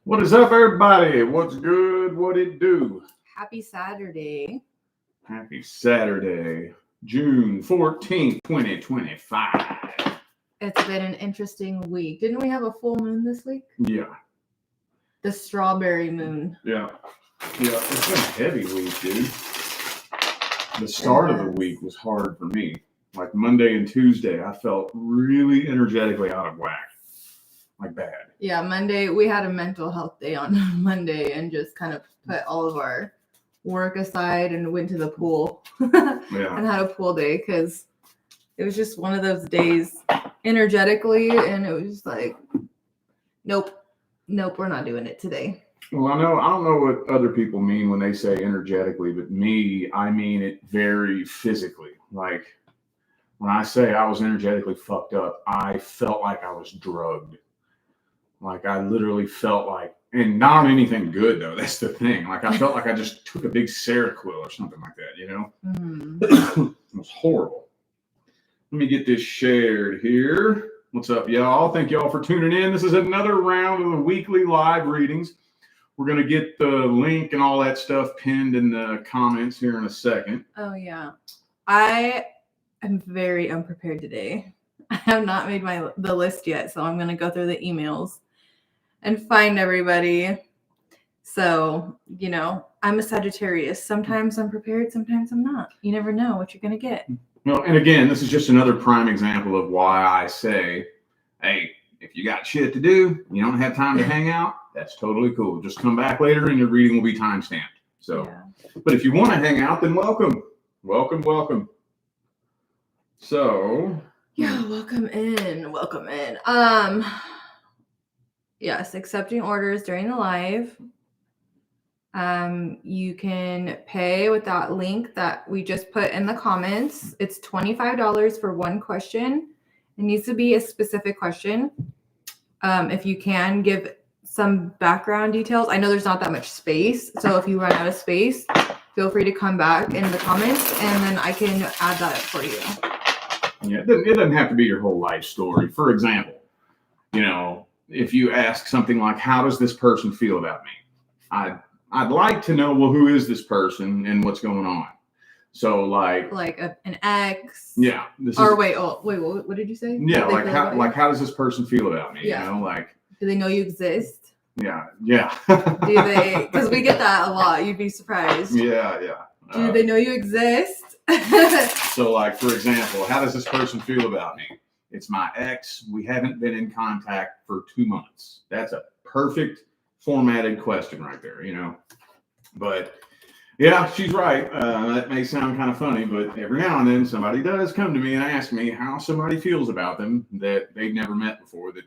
What is up, everybody? What's good? What it do? Happy Saturday. Happy Saturday, June 14th, 2025. It's been an interesting week. Didn't we have a full moon this week? Yeah, The strawberry moon. yeah. It's been a heavy week, dude. The start of the week was hard for me. Like Monday and Tuesday, I felt really energetically out of whack. Like bad. Yeah, Monday, we had a mental health day on Monday and just kind of put all of our work aside and went to the pool Yeah. and had a pool day because it was just one of those days energetically, and it was just like, nope, we're not doing it today. Well, I don't know what other people mean when they say energetically, but me, I mean it very physically. Like when I say I was energetically fucked up, I felt like I was drugged. Like I literally felt like, and not on anything good though. That's the thing. Like I felt like I just took a big Seroquel or something like that, you know? It was horrible. Let me get this shared here. What's up, y'all? Thank y'all for tuning in. This is another round of the weekly live readings. We're going to get the link and all that stuff pinned in the comments here in a second. Oh, yeah. I am very unprepared today. I have not made the list yet, so I'm going to go through the emails and find everybody. So, you know, I'm a Sagittarius. Sometimes I'm prepared, sometimes I'm not. You never know what you're going to get. Well, and again, this is just another prime example of why I say, hey, if you got shit to do, you don't have time to hang out, that's totally cool. Just come back later and your reading will be time-stamped. So, yeah. But if you want to hang out, then welcome. Welcome. So... yeah, welcome in. Yes, accepting orders during the live. You can pay with that link that we just put in the comments. It's $25 for one question. It needs to be a specific question. If you can give some background details. I know there's not that much space, so if you run out of space, feel free to come back in the comments and then I can add that for you. Yeah, it doesn't have to be your whole life story. For example, you know, if you ask something like, how does this person feel about me? I'd like to know, well, who is this person and what's going on? So like an ex. Yeah. What did you say? Yeah, how does this person feel about me? Yeah. You know, like, do they know you exist? Yeah. Do they? Because we get that a lot. You'd be surprised. Yeah. Do they know you exist? So like, for example, how does this person feel about me? It's my ex. We haven't been in contact for 2 months. That's a perfect formatted question right there, you know. But yeah, she's right. That may sound kind of funny, but every now and then somebody does come to me and ask me how somebody feels about them that they've never met before, that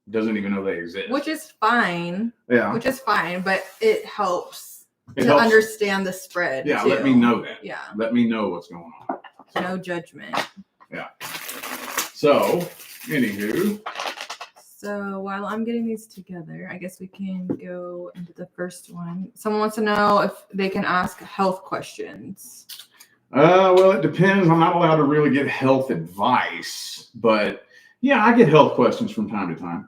doesn't even know they exist. Which is fine. Yeah. Which is fine, but it helps to understand the spread. Yeah, too. Let me know that. Yeah. Let me know what's going on. No judgment. Yeah. So, anywho. So while I'm getting these together, I guess we can go into the first one. Someone wants to know if they can ask health questions. Well, it depends. I'm not allowed to really get health advice, but yeah, I get health questions from time to time.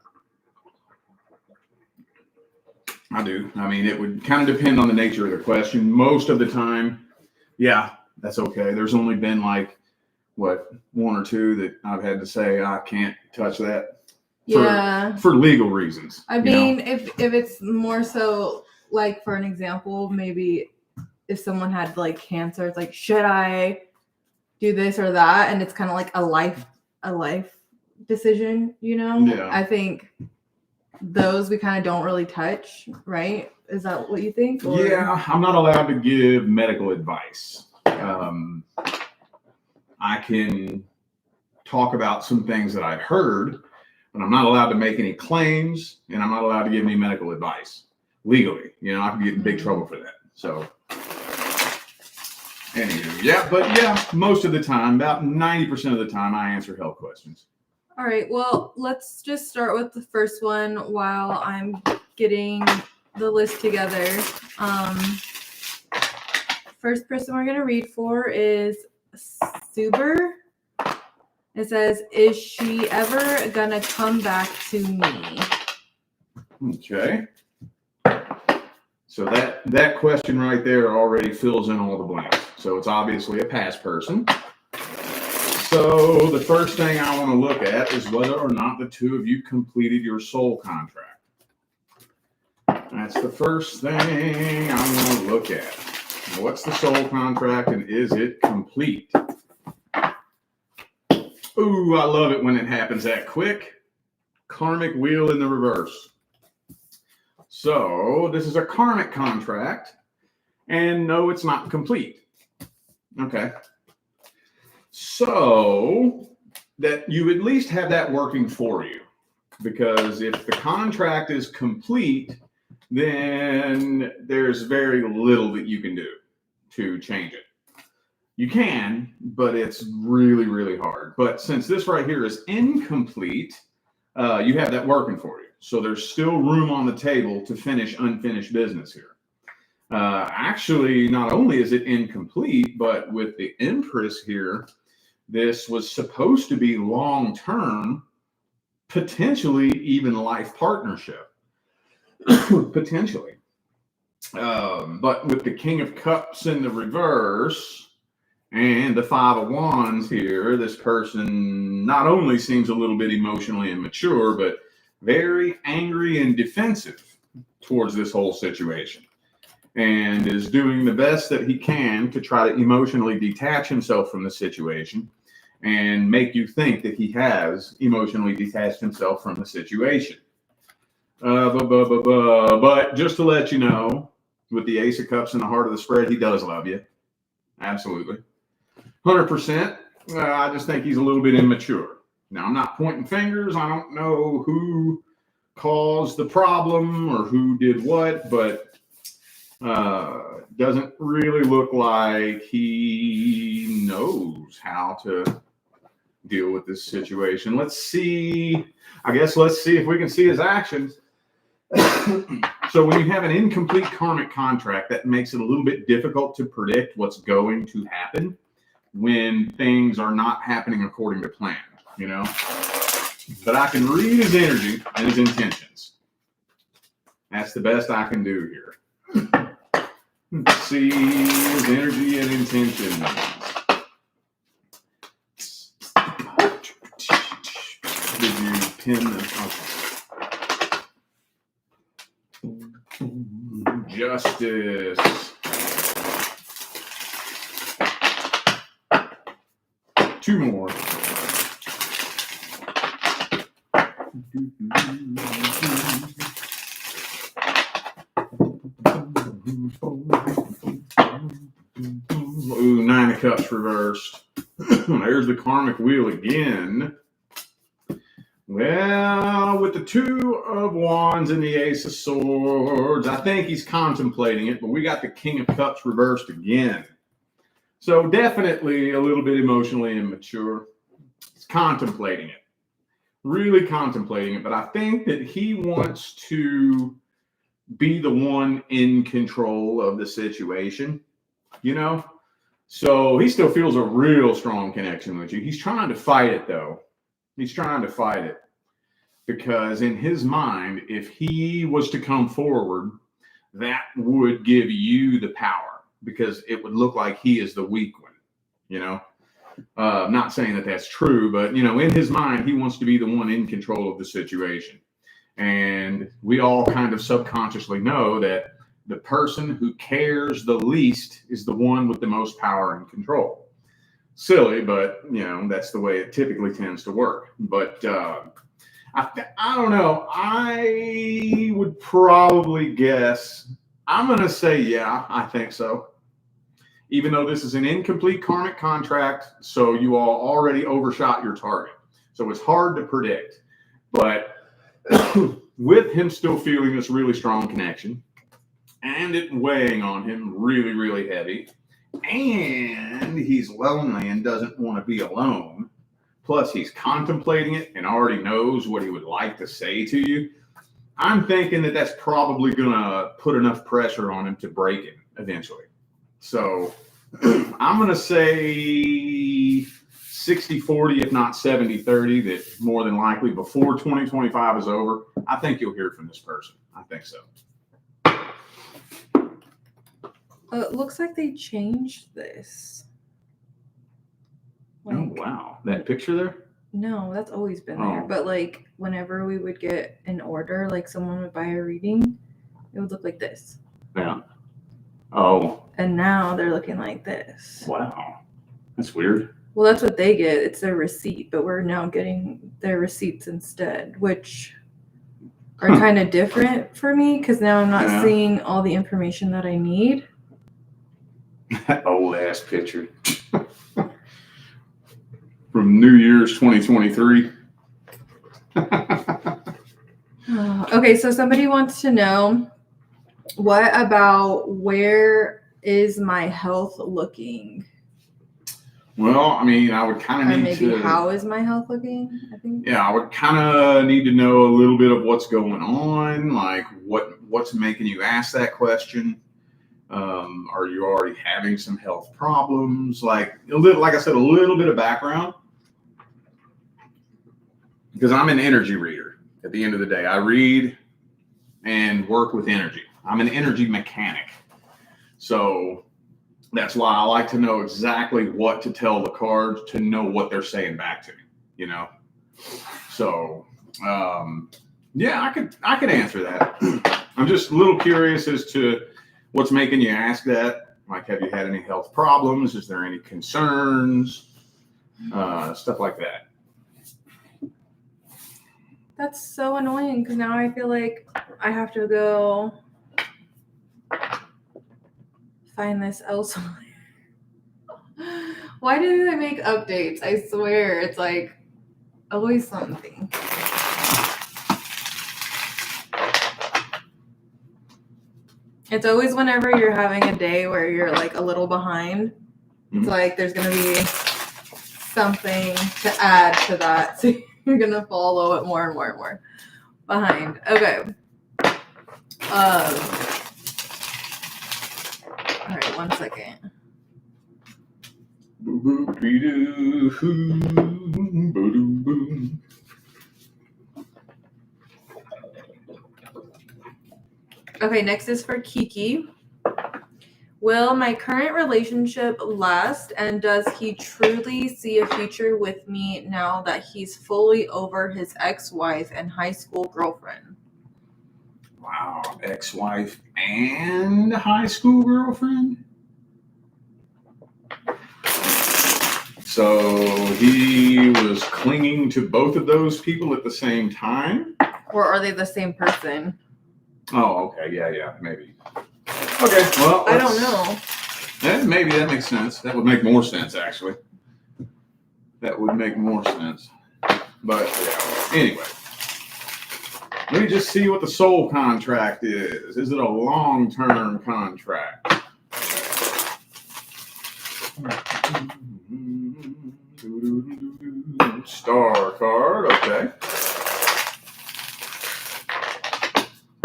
I do. I mean, it would kind of depend on the nature of the question. Most of the time, yeah, that's okay. There's only been like, one or two that I've had to say, I can't touch that. For legal reasons. I mean, if it's more so like, for an example, maybe if someone had like cancer, it's like, should I do this or that? And it's kind of like a life decision, you know? Yeah. I think those we kind of don't really touch, right? Is that what you think? Or? Yeah, I'm not allowed to give medical advice. I can talk about some things that I've heard, but I'm not allowed to make any claims, and I'm not allowed to give any medical advice legally. You know, I could get in big trouble for that. So, anywho, most of the time, about 90% of the time, I answer health questions. All right, well, let's just start with the first one while I'm getting the list together. First person we're going to read for is Suber. It says, is she ever gonna come back to me? Okay. So that question right there already fills in all the blanks. So it's obviously a past person. So the first thing I want to look at is whether or not the two of you completed your soul contract. That's the first thing I want to look at. What's the soul contract and is it complete? Ooh, I love it when it happens that quick. Karmic wheel in the reverse. So this is a karmic contract, and no, it's not complete. Okay. So that you at least have that working for you, because if the contract is complete, then there's very little that you can do to change it. You can, but it's really, really hard. But since this right here is incomplete, you have that working for you. So there's still room on the table to finish unfinished business here. Actually, not only is it incomplete, but with the Empress here, this was supposed to be long-term, potentially even life partnership. Potentially. But with the King of Cups in the reverse and the Five of Wands here, this person not only seems a little bit emotionally immature, but very angry and defensive towards this whole situation, and is doing the best that he can to try to emotionally detach himself from the situation and make you think that he has emotionally detached himself from the situation. But just to let you know, with the Ace of Cups in the heart of the spread, he does love you. Absolutely. 100%. I just think he's a little bit immature. Now, I'm not pointing fingers. I don't know who caused the problem or who did what, but doesn't really look like he knows how to deal with this situation. Let's see. I guess let's see if we can see his actions. So when you have an incomplete karmic contract, that makes it a little bit difficult to predict what's going to happen when things are not happening according to plan, you know? But I can read his energy and his intentions. That's the best I can do here. Let's see his energy and intentions. Did you pin the... Okay. Justice. Two more. Ooh, Nine of Cups reversed. There's the karmic wheel again. Well, with the Two of Wands and the Ace of Swords, I think he's contemplating it, but we got the King of Cups reversed again. So definitely a little bit emotionally immature. He's contemplating it. Really contemplating it, but I think that he wants to be the one in control of the situation, you know? So he still feels a real strong connection with you. He's trying to fight it, though. He's trying to fight it because in his mind, if he was to come forward, that would give you the power because it would look like he is the weak one, you know? Not saying that that's true, but, you know, in his mind, he wants to be the one in control of the situation. And we all kind of subconsciously know that the person who cares the least is the one with the most power and control. Silly, but, you know, that's the way it typically tends to work. But I don't know. I would probably guess, I'm going to say, yeah, I think so. Even though this is an incomplete karmic contract, so you all already overshot your target. So it's hard to predict. But with him still feeling this really strong connection and it weighing on him really, really heavy, and he's lonely and doesn't want to be alone, plus he's contemplating it and already knows what he would like to say to you, I'm thinking that that's probably going to put enough pressure on him to break it eventually. So I'm going to say 60-40, if not 70-30, that more than likely before 2025 is over, I think you'll hear from this person. I think so. It looks like they changed this. Oh, wow. That picture there? No, that's always been there. Oh. But like whenever we would get an order, like someone would buy a reading, it would look like this. Yeah. Oh, And now they're looking like this. wow. That's weird. Well, that's what they get. It's their receipt, but we're now getting their receipts instead, which are kind of different for me because now I'm not Yeah. seeing all the information that I need. That old ass picture. From New Year's 2023. Okay, so somebody wants to know, what about where is my health looking? Well, I mean, I would kind Or of need maybe to. how is my health looking? I think. Yeah, I would kind of need to know a little bit of what's going on, like what's making you ask that question. Are you already having some health problems? Like I said, a little bit of background. Because I'm an energy reader. At the end of the day, I read and work with energy. I'm an energy mechanic. So that's why I like to know exactly what to tell the cards to know what they're saying back to me, you know? So, yeah, I could answer that. I'm just a little curious as to what's making you ask that. Like, have you had any health problems? Is there any concerns? Stuff like that. That's so annoying because now I feel like I have to go find this elsewhere. Why do they make updates? I swear it's like always something. It's always whenever you're having a day where you're like a little behind. It's like there's gonna be something to add to that. So you're gonna fall a little bit more and more and more behind. Okay. All right, 1 second. Okay, next is for Kiki. Will my current relationship last, and does he truly see a future with me now that he's fully over his ex-wife and high school girlfriend? Wow, ex-wife and high school girlfriend? So he was clinging to both of those people at the same time? Or are they the same person? Oh, okay, yeah, maybe. Okay, well, I don't know. Yeah, maybe that makes sense. That would make more sense, actually. That would make more sense. But yeah, anyway. Let me just see what the soul contract is. Is it a long-term contract? Star card, okay.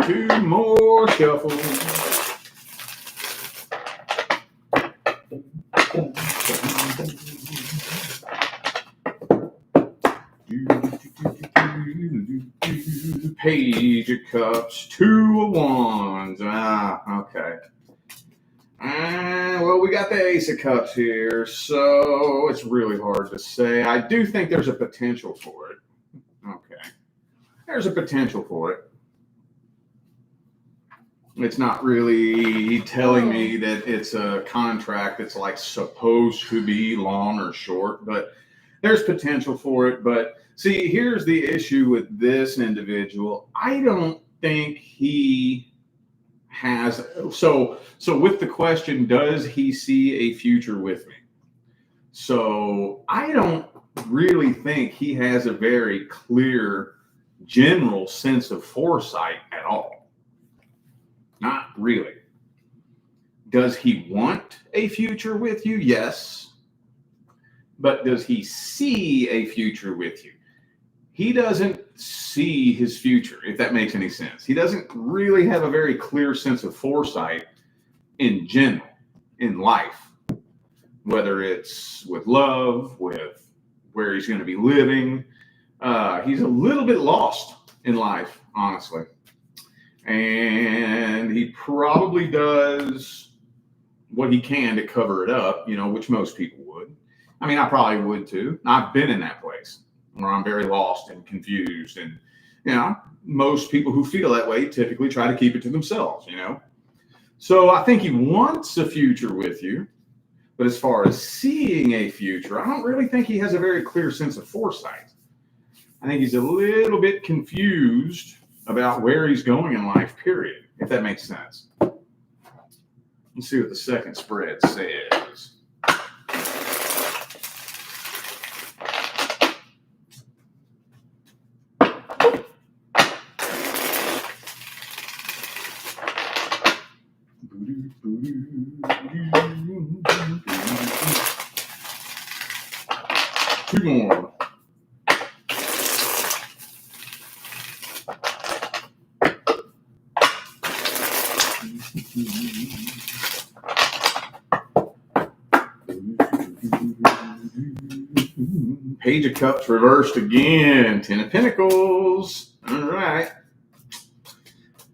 2 more shuffles. Page of Cups, 2 of Wands. Okay. Well, we got the Ace of Cups here, so it's really hard to say. I do think there's a potential for it. Okay. There's a potential for it. It's not really telling me that it's a contract that's like supposed to be long or short, but there's potential for it. But see, here's the issue with this individual. I don't think he has. So with the question, does he see a future with me? So I don't really think he has a very clear general sense of foresight at all. Not really. Does he want a future with you? Yes. But does he see a future with you? He doesn't see his future, if that makes any sense. He doesn't really have a very clear sense of foresight in general, in life, whether it's with love, with where he's going to be living. He's a little bit lost in life, honestly. And he probably does what he can to cover it up, you know, which most people would. I mean, I probably would too. I've been in that place where I'm very lost and confused. And, you know, most people who feel that way typically try to keep it to themselves, you know. So I think he wants a future with you. But as far as seeing a future, I don't really think he has a very clear sense of foresight. I think he's a little bit confused about where he's going in life, period, if that makes sense. Let's see what the second spread says. Two more. Page of Cups reversed again. 10 of Pentacles. All right.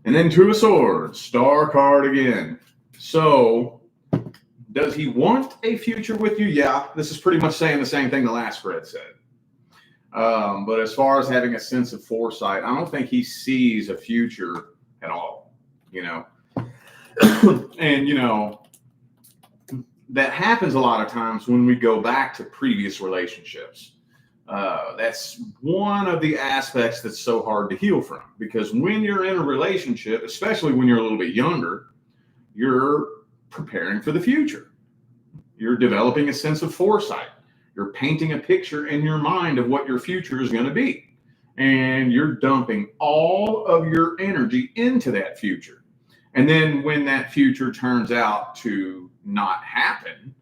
And then Two of Swords. Star card again. So, does he want a future with you? Yeah, this is pretty much saying the same thing the last spread said. But as far as having a sense of foresight, I don't think he sees a future at all, you know. And, you know, that happens a lot of times when we go back to previous relationships. That's one of the aspects that's so hard to heal from, because when you're in a relationship, especially when you're a little bit younger, you're preparing for the future. You're developing a sense of foresight. You're painting a picture in your mind of what your future is going to be. And you're dumping all of your energy into that future. And then when that future turns out to not happen,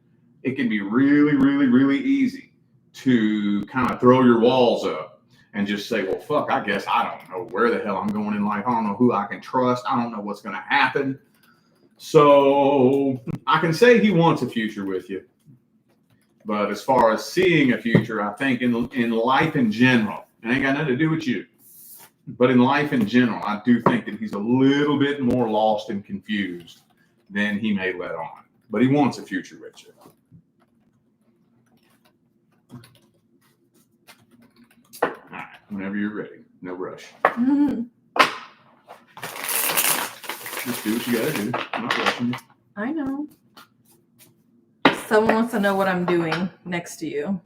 it can be really, really, really easy to kind of throw your walls up and just say, well, fuck, I guess I don't know where the hell I'm going in life. I don't know who I can trust. I don't know what's going to happen. So I can say he wants a future with you. But as far as seeing a future, I think in life in general, it ain't got nothing to do with you. But in life in general, I do think that he's a little bit more lost and confused than he may let on. But he wants a future with you. All right, whenever you're ready. No rush. Mm-hmm. Just do what you gotta do. I'm not rushing you. I know. Someone wants to know what I'm doing next to you.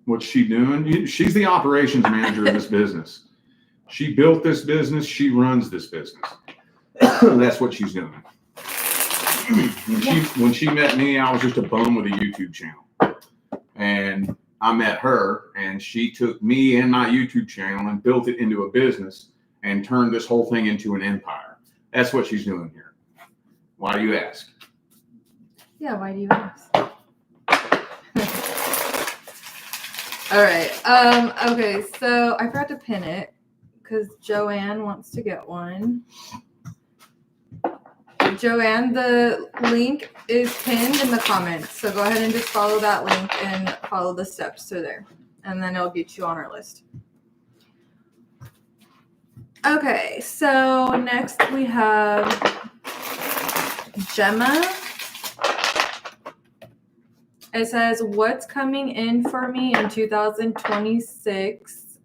What's she doing? She's the operations manager of this business. She built this business. She runs this business. That's what she's doing. When she met me, I was just a bum with a YouTube channel. And I met her, and she took me and my YouTube channel and built it into a business and turned this whole thing into an empire. That's what she's doing here. Why do you ask? Yeah, why do you ask? All right. Okay, so I forgot to pin it because Joanne wants to get one. Joanne, the link is pinned in the comments. So go ahead and just follow that link and follow the steps through there. And then it'll get you on our list. Okay, so next we have Gemma. It says, what's coming in for me in 2026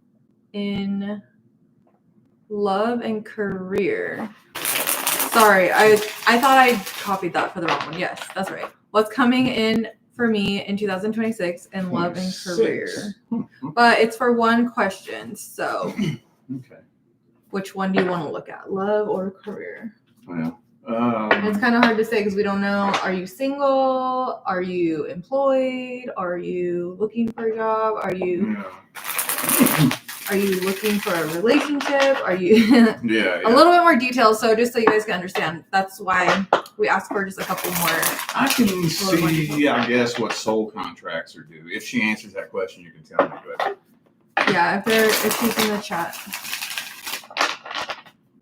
in love and career? Sorry, I thought I copied that for the wrong one. Yes, that's right. What's coming in for me in 2026 in love and career? But it's for one question, so okay. Which one do you want to look at, love or career? Well, it's kind of hard to say because we don't know. Are you single? Are you employed? Are you looking for a job? Are you looking for a relationship? Are you yeah. A little bit more detail, so just so you guys can understand. That's why we asked for just a couple more. I can see, I guess, what soul contracts are due. If she answers that question, you can tell me. But yeah, if she's in the chat.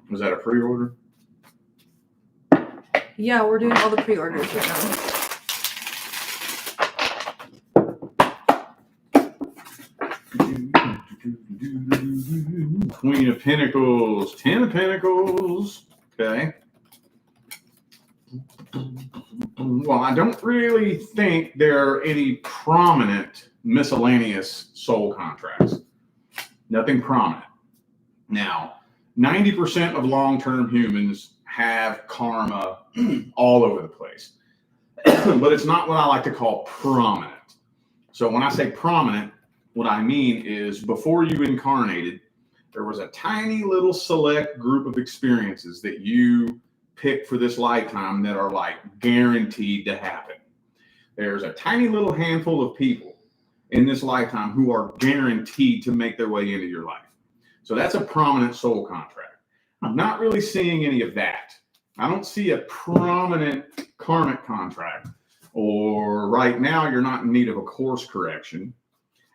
Was that a pre-order? Yeah, we're doing all the pre-orders right now. Queen of Pentacles, 10 of Pentacles. Okay. well, I don't really think there are any prominent miscellaneous soul contracts. Nothing prominent. Now, 90% of long-term humans have karma all over the place, but it's not what I like to call prominent. So when I say prominent, what I mean is before you incarnated, there was a tiny little select group of experiences that you picked for this lifetime that are like guaranteed to happen. There's a tiny little handful of people in this lifetime who are guaranteed to make their way into your life. So that's a prominent soul contract. I'm not really seeing any of that. I don't see a prominent karmic contract, or right now you're not in need of a course correction.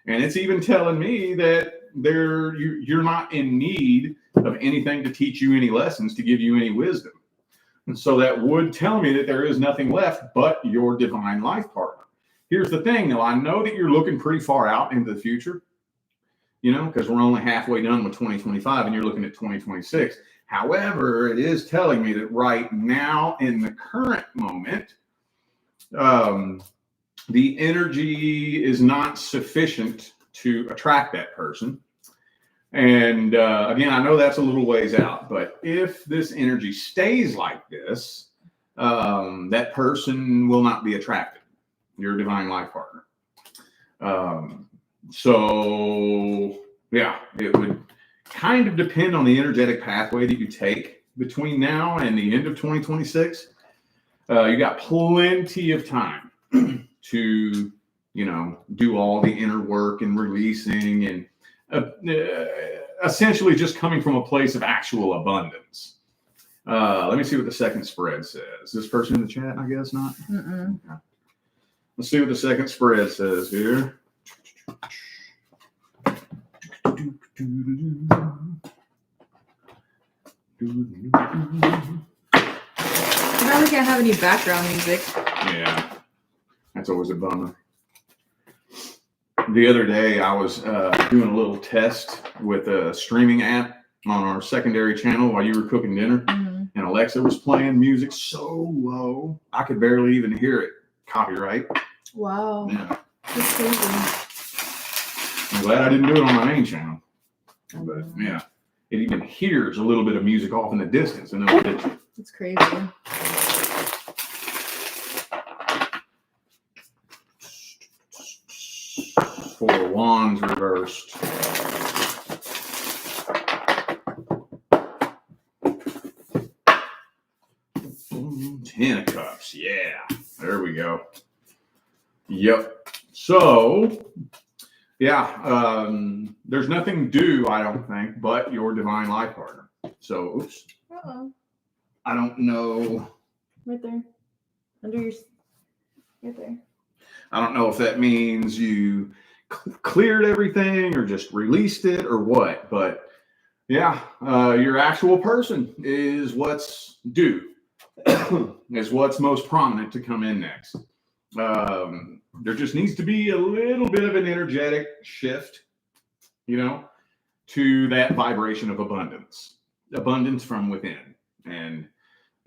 And it's even telling me that you're not in need of anything to teach you any lessons, to give you any wisdom. And so that would tell me that there is nothing left but your divine life partner. Here's the thing, though. I know that you're looking pretty far out into the future, because we're only halfway done with 2025 and you're looking at 2026. However, it is telling me that right now in the current moment, the energy is not sufficient to attract that person. And again, I know that's a little ways out, but if this energy stays like this, that person will not be attracted, your divine life partner. So yeah, it would kind of depend on the energetic pathway that you take between now and the end of 2026. You got plenty of time to, do all the inner work and releasing and essentially just coming from a place of actual abundance. Let me see what the second spread says. This person in the chat, I guess not. Mm-mm. Okay. Let's see what the second spread says here. Now we can't have any background music. Yeah, that's always a bummer. The other day, I was doing a little test with a streaming app on our secondary channel while you were cooking dinner, and Alexa was playing music so low I could barely even hear it. Copyright. Wow. Yeah. That's crazy. I'm glad I didn't do it on my main channel. But yeah, it even hears a little bit of music off in the distance, and then It's crazy. Four wands reversed. Ten of cups. Yeah, there we go. Yep. So, yeah, there's nothing due, I don't think, but your divine life partner. So, oops. Uh-oh. I don't know. Right there. Under your... Right there. I don't know if that means you cleared everything or just released it or what, but yeah, your actual person is what's due, is what's most prominent to come in next. There just needs to be a little bit of an energetic shift, to that vibration of abundance from within. And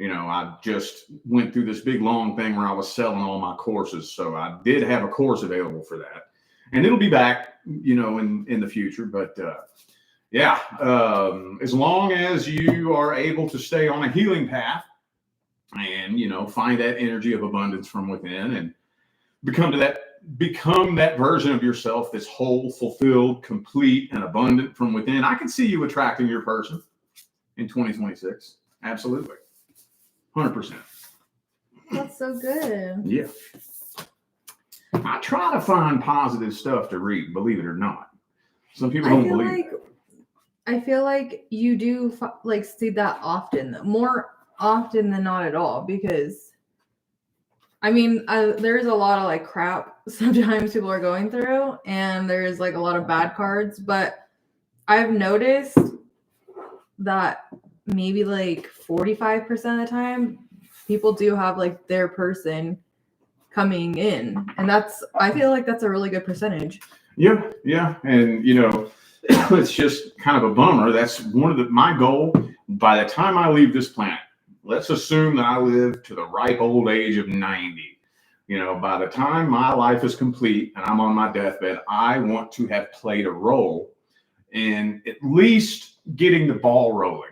I just went through this big long thing where I was selling all my courses. So I did have a course available for that, and it'll be back, in the future. But as long as you are able to stay on a healing path and, find that energy of abundance from within and become that version of yourself that's whole, fulfilled, complete, and abundant from within, I can see you attracting your person in 2026. Absolutely. 100%. That's so good. Yeah. I try to find positive stuff to read, believe it or not. Some people don't believe it. I feel like you do see that often, more often than not at all, because there's a lot of crap sometimes people are going through, and there's a lot of bad cards, but I've noticed that maybe 45% of the time people do have their person coming in, and I feel like that's a really good percentage. Yeah, and it's just kind of a bummer. That's one of my goal by the time I leave this planet, let's assume that I live to the ripe old age of 90. You know, by the time my life is complete and I'm on my deathbed, I want to have played a role in at least getting the ball rolling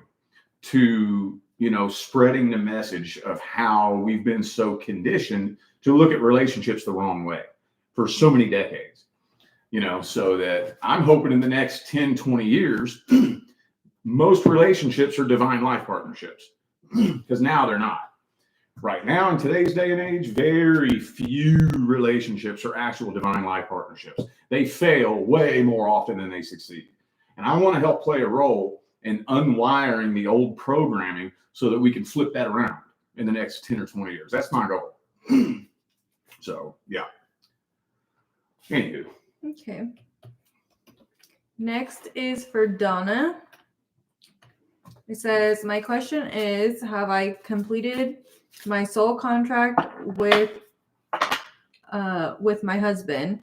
to, you know, spreading the message of how we've been so conditioned to look at relationships the wrong way for so many decades. You know, so that I'm hoping in the next 10, 20 years, most relationships are divine life partnerships, because now they're not. Right now, in today's day and age, very few relationships are actual divine life partnerships. They fail way more often than they succeed. And I want to help play a role in unwiring the old programming so that we can flip that around in the next 10 or 20 years. That's my goal. So, yeah. Anywho. Okay. Next is for Donna. It says, my question is, have I completed my soul contract with my husband?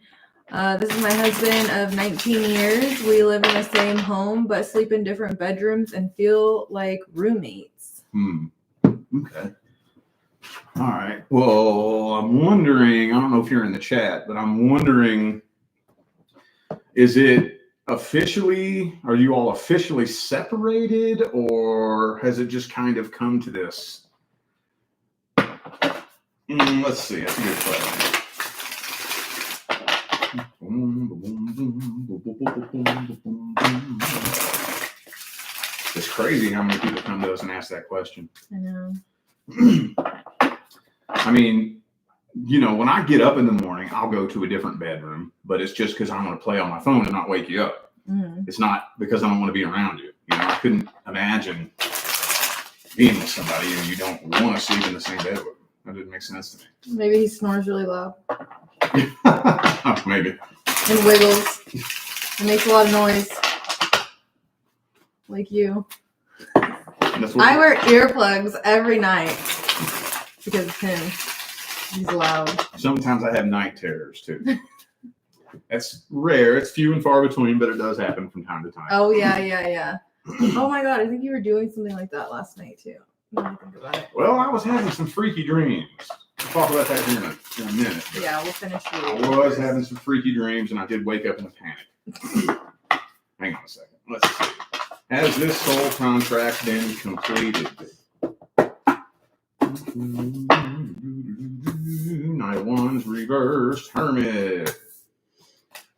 This is my husband of 19 years. We live in the same home, but sleep in different bedrooms and feel like roommates. Okay. All right. Well, I'm wondering, I don't know if you're in the chat, but I'm wondering, is it officially, are you all officially separated, or has it just kind of come to this? Let's see. That's a good question. It's crazy how many people come to us and ask that question. I know. I mean, you know, when I get up in the morning, I'll go to a different bedroom, but it's just because I want to play on my phone and not wake you up. It's not because I don't want to be around you. You know, I couldn't imagine being with somebody and you don't want to sleep in the same bed with them. That didn't make sense to me. Maybe he snores really loud. Maybe. And wiggles. And makes a lot of noise. Like you. I wear earplugs every night because of him. He's loud. Sometimes I have night terrors too. That's rare. It's few and far between, but it does happen from time to time. Oh, yeah. Oh my God, I think you were doing something like that last night too. Now I think about it. Well, I was having some freaky dreams. We'll talk about that here in a minute. Yeah, we'll finish you. I was having some freaky dreams, and I did wake up in a panic. Hang on a second. Let's see. Has this soul contract been completed? Night one's reversed. Hermit.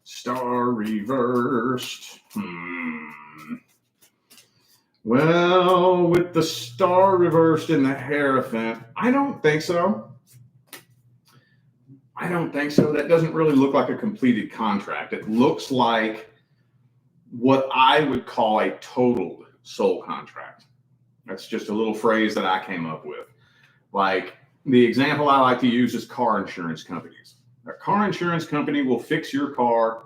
Star reversed. Well, with the star reversed in the Hierophant, I don't think so. That doesn't really look like a completed contract. It looks like what I would call a totaled soul contract. That's just a little phrase that I came up with. Like, the example I like to use is car insurance companies. A car insurance company will fix your car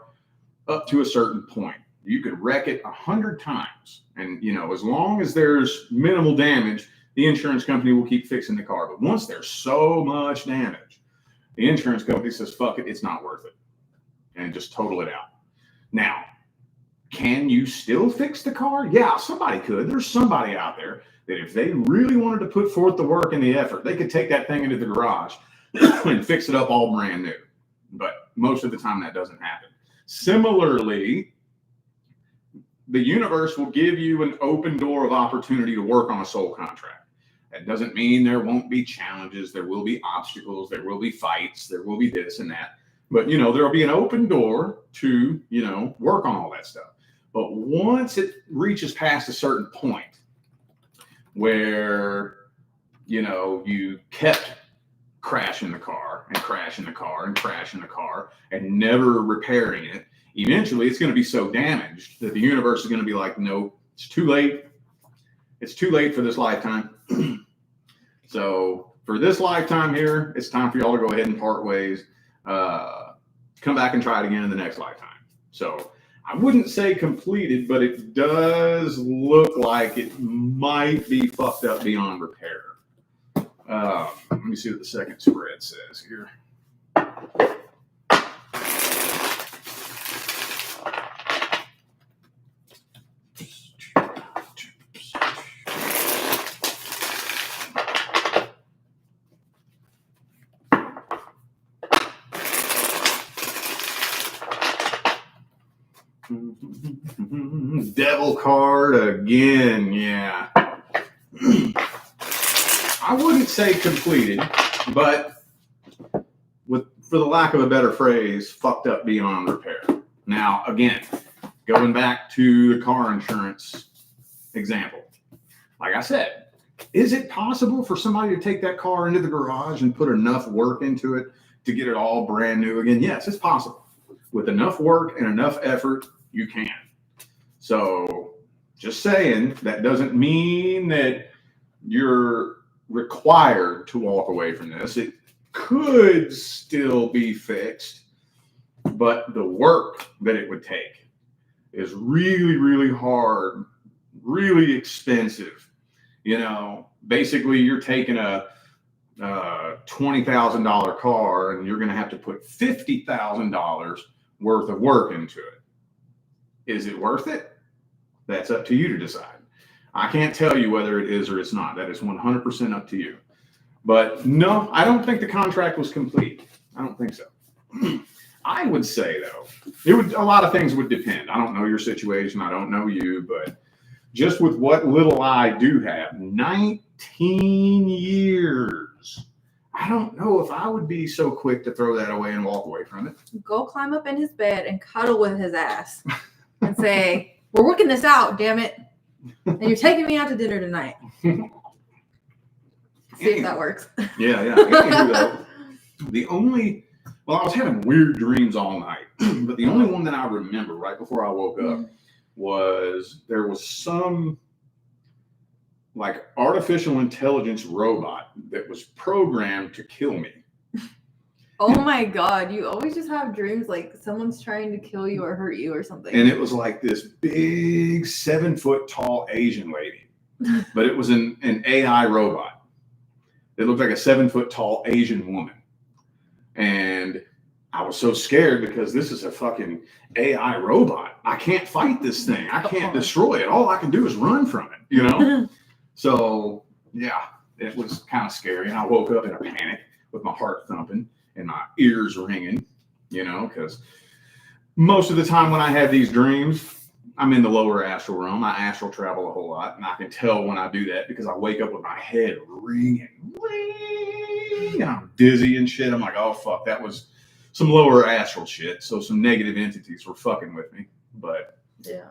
up to a certain point. You could wreck it 100 times. And, you know, as long as there's minimal damage, the insurance company will keep fixing the car. But once there's so much damage, the insurance company says, fuck it, it's not worth it. And just total it out. Now, can you still fix the car? Yeah, somebody could. There's somebody out there that if they really wanted to put forth the work and the effort, they could take that thing into the garage and fix it up all brand new. But most of the time that doesn't happen. Similarly, the universe will give you an open door of opportunity to work on a soul contract. That doesn't mean there won't be challenges. There will be obstacles. There will be fights. There will be this and that. But, you know, there will be an open door to, you know, work on all that stuff. But once it reaches past a certain point where, you know, you kept crashing the car and crashing the car and crashing the car and never repairing it, eventually it's going to be so damaged that the universe is going to be like, no, it's too late. It's too late for this lifetime. So for this lifetime here, it's time for y'all to go ahead and part ways. Come back and try it again in the next lifetime. So I wouldn't say completed, but it does look like it might be fucked up beyond repair. Let me see what the second spread says here. Devil card again, yeah. I wouldn't say completed, but for the lack of a better phrase, fucked up beyond repair. Now, again, going back to the car insurance example, like I said, is it possible for somebody to take that car into the garage and put enough work into it to get it all brand new again? Yes, it's possible. With enough work and enough effort, you can. So just saying, that doesn't mean that you're required to walk away from this. It could still be fixed, but the work that it would take is really, really hard, really expensive. You know, basically you're taking a $20,000 car and you're going to have to put $50,000 worth of work into it. Is it worth it? That's up to you to decide. I can't tell you whether it is or it's not. That is 100% up to you. But no, I don't think the contract was complete. I don't think so. I would say though, a lot of things would depend. I don't know your situation. I don't know you, but just with what little I do have, 19 years. I don't know if I would be so quick to throw that away and walk away from it. Go climb up in his bed and cuddle with his ass and say, we're working this out, damn it. And you're taking me out to dinner tonight. See if that works. Yeah. Anywho, though, I was having weird dreams all night, but the only one that I remember right before I woke up was there was some like artificial intelligence robot that was programmed to kill me. Oh my God, you always just have dreams like someone's trying to kill you or hurt you or something. And it was like this big 7-foot tall Asian lady, but it was an AI robot. It looked like a 7-foot tall Asian woman. And I was so scared because this is a fucking AI robot. I can't fight this thing. I can't destroy it. All I can do is run from it, you know? So, yeah, it was kind of scary. And I woke up in a panic with my heart thumping and my ears ringing, you know, because most of the time when I have these dreams, I'm in the lower astral realm. I astral travel a whole lot, and I can tell when I do that because I wake up with my head ringing, and I'm dizzy and shit. I'm like, oh, fuck, that was some lower astral shit. So some negative entities were fucking with me. But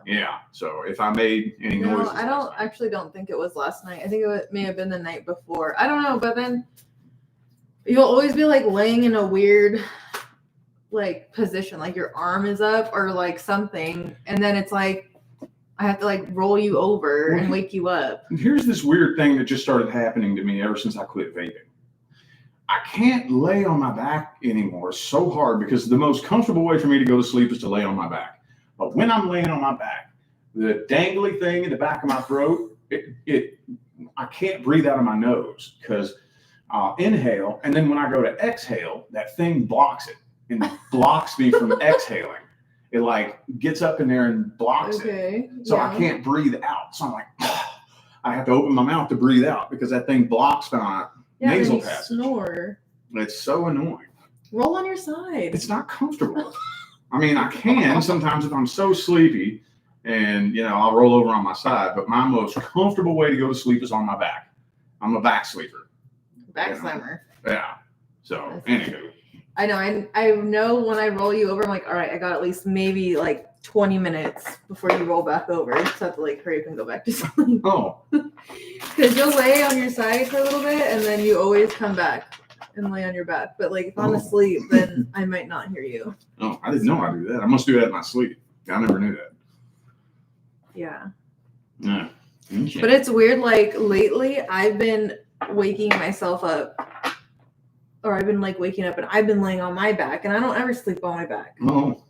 yeah. So if I made any noise, I don't think it was last night. I think it may have been the night before. I don't know, but then you'll always be like laying in a weird like position, like your arm is up or like something, and then it's like I have to like roll you over and wake you up. Here's this weird thing that just started happening to me ever since I quit vaping. I can't lay on my back anymore. It's so hard because the most comfortable way for me to go to sleep is to lay on my back. But when I'm laying on my back, the dangly thing in the back of my throat, I can't breathe out of my nose because I'll inhale, and then when I go to exhale, that thing blocks it and blocks me from exhaling. It like gets up in there and blocks it. So I can't breathe out. So I'm like, I have to open my mouth to breathe out because that thing blocks my nasal passage. Snore. It's so annoying. Roll on your side. It's not comfortable. I mean, I can sometimes if I'm so sleepy and, you know, I'll roll over on my side, but my most comfortable way to go to sleep is on my back. I'm a back sleeper. Back slammer. Yeah. So, anywho. I know. I know when I roll you over, I'm like, all right, I got at least maybe like 20 minutes before you roll back over. I just have to like hurry up and go back to sleep. Oh. Because you'll lay on your side for a little bit and then you always come back and lay on your back. But like if I'm asleep, then I might not hear you. Oh, I didn't know I do that. I must do that in my sleep. I never knew that. Yeah. Yeah. Okay. But it's weird. Like lately, I've been waking myself up. Or I've been like waking up and I've been laying on my back and I don't ever sleep on my back. Oh.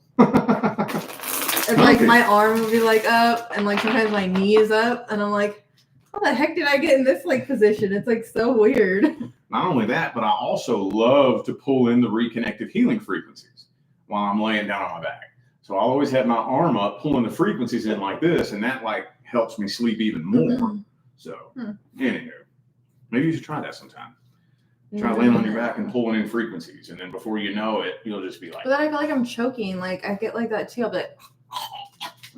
And like my arm will be like up and like sometimes my knee is up and I'm like, how the heck did I get in this like position? It's like so weird. Not only that, but I also love to pull in the reconnective healing frequencies while I'm laying down on my back. So I'll always have my arm up pulling the frequencies in like this and that like helps me sleep even more. So anywho, maybe you should try that sometime. Try laying on your back and pulling in frequencies, and then before you know it, you'll just be like. But then I feel like I'm choking. Like I get like that too. I'll be like,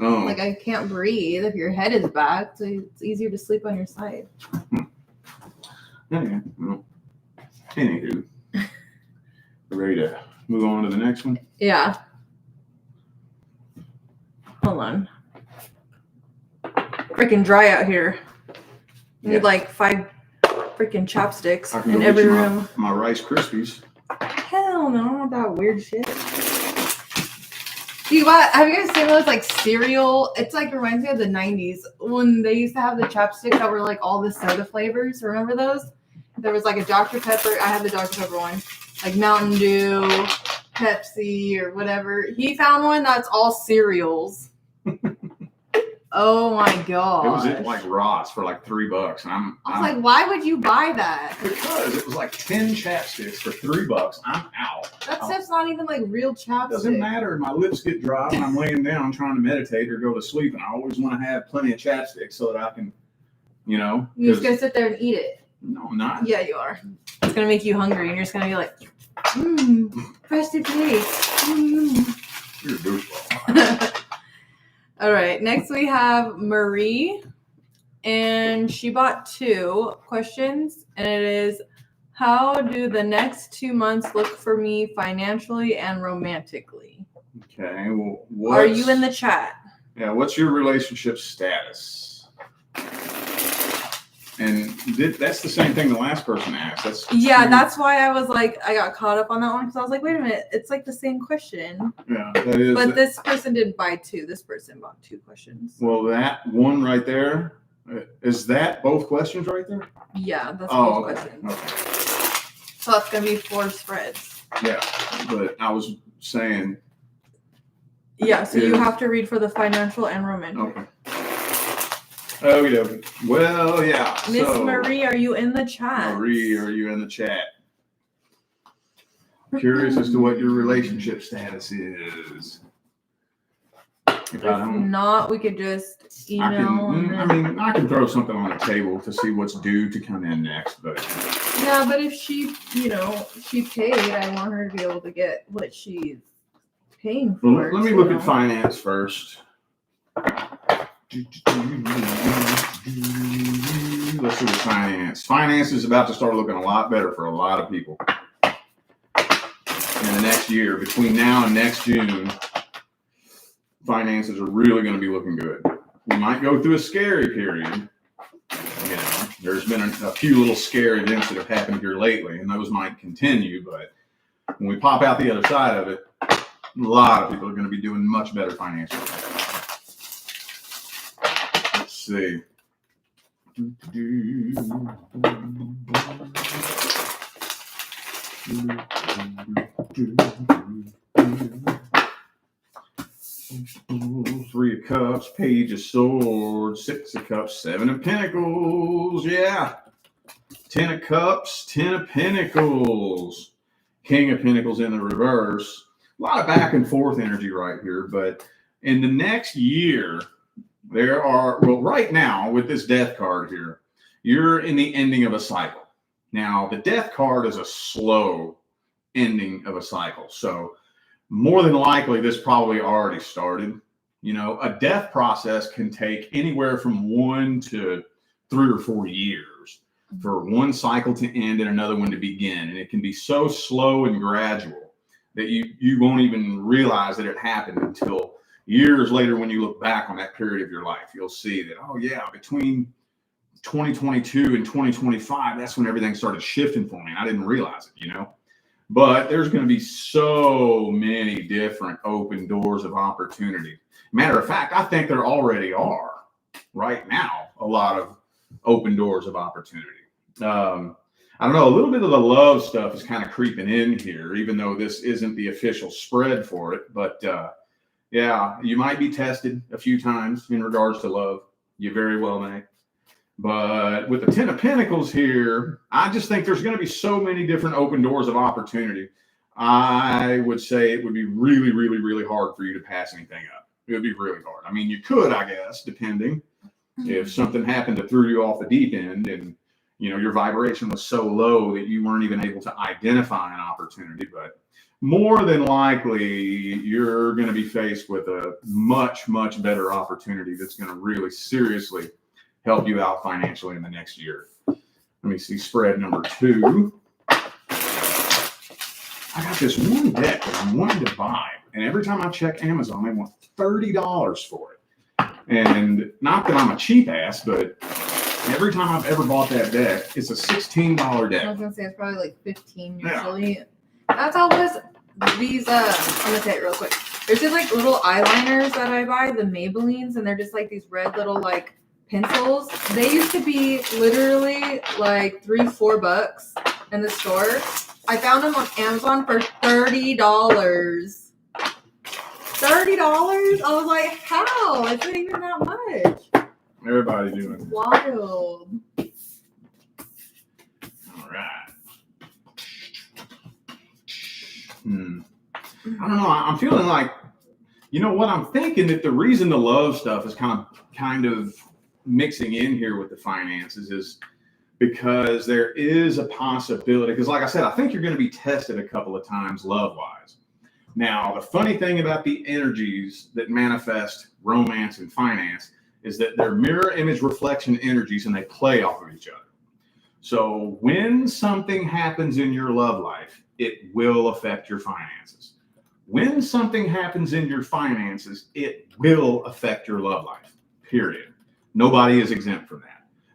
Oh, Like, I can't breathe if your head is back, so it's easier to sleep on your side. yeah. Well, anywho, we're ready to move on to the next one. Yeah. Hold on. Freaking dry out here. You need like 5 freaking chopsticks I can in go every get you room. my Rice Krispies. Hell no, I don't want that weird shit. Have you guys seen those like cereal? It's like reminds me of the 90s when they used to have the chopsticks that were like all the soda flavors. Remember those? There was like a Dr. Pepper. I had the Dr. Pepper one. Like Mountain Dew, Pepsi, or whatever. He found one that's all cereals. Oh my god! It was at like Ross for like $3, and I was like, why would you buy that? because it was like 10 chapsticks for $3. I'm out. That stuff's not even like real chapstick. Doesn't matter. My lips get dry when I'm laying down trying to meditate or go to sleep, and I always want to have plenty of chapstick so that I can, you know. You're just gonna sit there and eat it. No, I'm not. Yeah, you are. It's gonna make you hungry, and you're just gonna be like, frosted flakes. You're a douchebag. All right. Next we have Marie, and she bought 2 questions, and it is, how do the next 2 months look for me financially and romantically? Okay. Well, Are you in the chat? Yeah. What's your relationship status? And that's the same thing the last person asked. That's why I was like, I got caught up on that one because I was like, wait a minute, it's like the same question. Yeah, that is. But this person didn't buy 2. This person bought 2 questions. Well, that one right there, is that both questions right there? Yeah, that's both questions. Okay. So that's gonna be 4 spreads. Yeah, but I was saying. Yeah, so you have to read for the financial and romantic. Okay. Okay. Well, yeah. Miss Marie, are you in the chat? Marie, are you in the chat? Curious as to what your relationship status is. If not, we could just email. I can throw something on the table to see what's due to come in next, but. Yeah, but if she paid, I want her to be able to get what she's paying for. Well, let me look at finance first. Let's look at finance. Finance is about to start looking a lot better for a lot of people in the next year. Between now and next June, finances are really going to be looking good. We might go through a scary period. You know, there's been a few little scary events that have happened here lately, and those might continue. But when we pop out the other side of it, a lot of people are going to be doing much better financially. Let's see. 3 of Cups, Page of Swords, 6 of Cups, 7 of Pentacles. Yeah. 10 of Cups, 10 of Pentacles. King of Pentacles in the reverse. A lot of back and forth energy right here. But in the next year, right now with this Death card here, you're in the ending of a cycle. Now, the Death card is a slow ending of a cycle. So more than likely, this probably already started. You know, a death process can take anywhere from 1 to 3 or 4 years for one cycle to end and another one to begin. And it can be so slow and gradual that you won't even realize that it happened until years later when you look back on that period of your life. You'll see that, oh, yeah, between 2022 and 2025, that's when everything started shifting for me. And I didn't realize it, you know. But there's going to be so many different open doors of opportunity. Matter of fact, I think there already are right now a lot of open doors of opportunity. I don't know, a little bit of the love stuff is kind of creeping in here, even though this isn't the official spread for it. But yeah, you might be tested a few times in regards to love. You very well may. But with the 10 of Pentacles here, I just think there's going to be so many different open doors of opportunity. I would say it would be really, really, really hard for you to pass anything up. It would be really hard. I mean, you could, I guess, depending if something happened that threw you off the deep end and your vibration was so low that you weren't even able to identify an opportunity. But more than likely, you're going to be faced with a much, much better opportunity that's going to really seriously help you out financially in the next year. Let me see spread number 2. I got this one deck that I'm wanting to buy, and every time I check Amazon, they want $30 for it. And not that I'm a cheap ass, but every time I've ever bought that deck, it's a $16 deck. I was gonna say it's probably like 15 usually. Yeah. That's all this. These I'm gonna say it real quick. There's just like little eyeliners that I buy, the Maybellines, and they're just like these red little like pencils. They used to be literally like $3-4 in the store. I found them on Amazon for $30. $30? I was like, how? It's not even that much. Everybody doing it. Wild. All right. I don't know. I'm feeling like, what I'm thinking, that the reason the love stuff is kind of mixing in here with the finances is because there is a possibility, because like I said, I think you're going to be tested a couple of times love-wise. Now, the funny thing about the energies that manifest romance and finance is that they're mirror image reflection energies, and they play off of each other. So when something happens in your love life, it will affect your finances. When something happens in your finances, it will affect your love life, period. Nobody is exempt from that.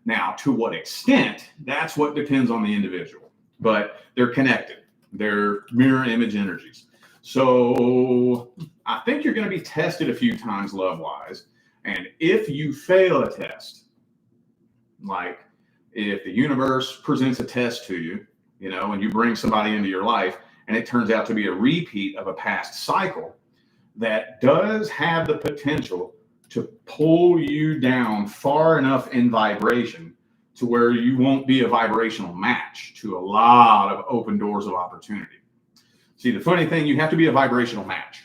Now, to what extent, that's what depends on the individual, but they're connected. They're mirror image energies. So I think you're going to be tested a few times love-wise. And if you fail a test, like if the universe presents a test to you, and you bring somebody into your life and it turns out to be a repeat of a past cycle, that does have the potential to pull you down far enough in vibration to where you won't be a vibrational match to a lot of open doors of opportunity. See, the funny thing, you have to be a vibrational match.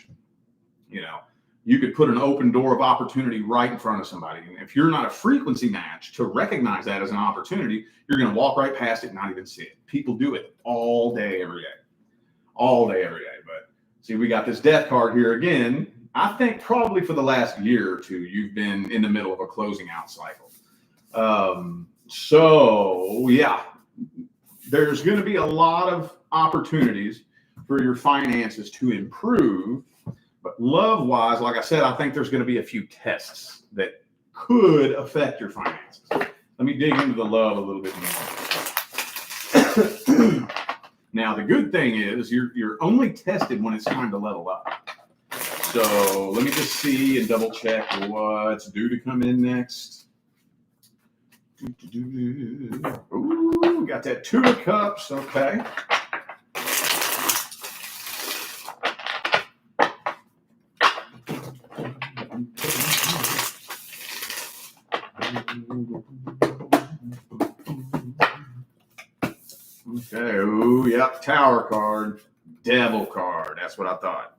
You could put an open door of opportunity right in front of somebody. And if you're not a frequency match to recognize that as an opportunity, you're going to walk right past it and not even see it. People do it all day, every day. All day, every day. But see, we got this death card here again. I think probably for the last year or two, you've been in the middle of a closing out cycle. So yeah, there's going to be a lot of opportunities for your finances to improve. But love-wise, like I said, I think there's going to be a few tests that could affect your finances. Let me dig into the love a little bit more. Now, the good thing is you're only tested when it's time to level up. So let me just see and double check what's due to come in next. Ooh, got that 2 of Cups. Okay. Okay. Ooh, yep. Tower card. Devil card. That's what I thought.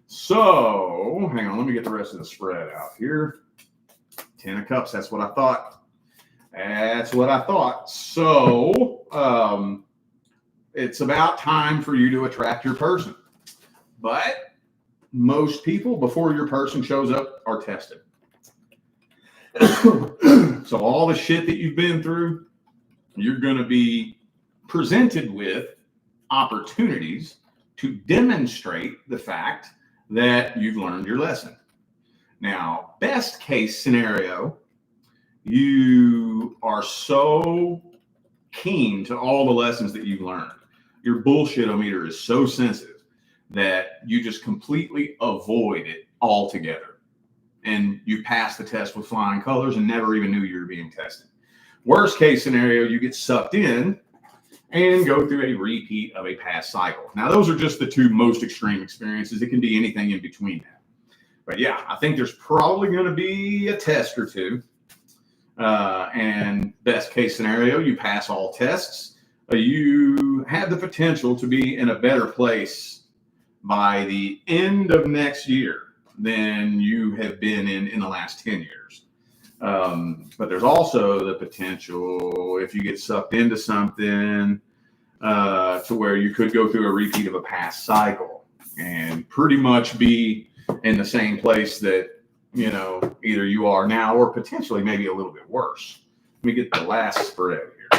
So, hang on. Let me get the rest of the spread out here. 10 of Cups. That's what I thought. That's what I thought. So, it's about time for you to attract your person. But most people, before your person shows up, are tested. So all the shit that you've been through, you're going to be presented with opportunities to demonstrate the fact that you've learned your lesson. Now, best case scenario, you are so keen to all the lessons that you've learned. Your bullshit-o-meter is so sensitive that you just completely avoid it altogether. And you pass the test with flying colors and never even knew you were being tested. Worst case scenario, you get sucked in and go through a repeat of a past cycle. Now, those are just the 2 most extreme experiences. It can be anything in between that. But yeah, I think there's probably going to be a test or 2. And best case scenario, you pass all tests. You have the potential to be in a better place by the end of next year than you have been in the last 10 years. But there's also the potential, if you get sucked into something, to where you could go through a repeat of a past cycle and pretty much be in the same place that, either you are now or potentially maybe a little bit worse. Let me get the last spread here.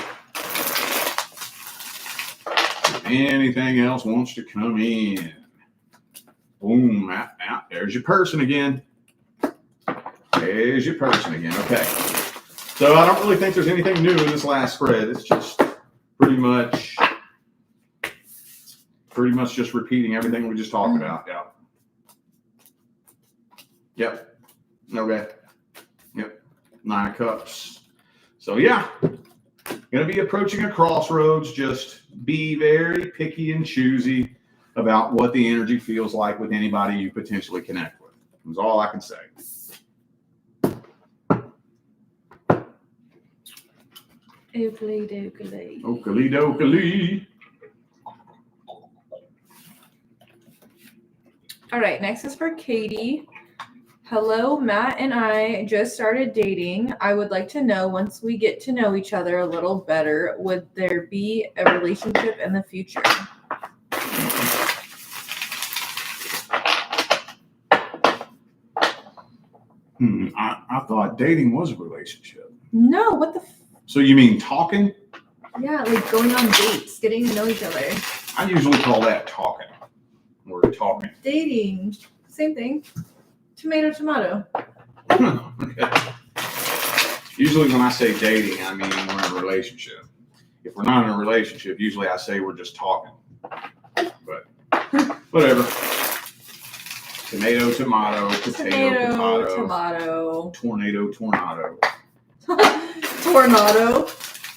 If anything else wants to come in. Boom, out. There's your person again. There's your person again. Okay. So I don't really think there's anything new in this last spread. It's just pretty much just repeating everything we just talked about. Yeah. Yep. Okay. Yep. 9 of Cups. So yeah, going to be approaching a crossroads. Just be very picky and choosy about what the energy feels like with anybody you potentially connect with. That's all I can say. Oakley dokley. Oakley dokley. All right, next is for Katie. Hello, Matt and I just started dating. I would like to know, once we get to know each other a little better, would there be a relationship in the future? I thought dating was a relationship. No, what the? So you mean talking? Yeah, like going on dates, getting to know each other. I usually call that talking. We're talking. Dating, same thing. Tomato. Okay. Usually when I say dating, I mean we're in a relationship. If we're not in a relationship, usually I say we're just talking. But whatever. Tomato, potato, tomato. Tornado. Tornado.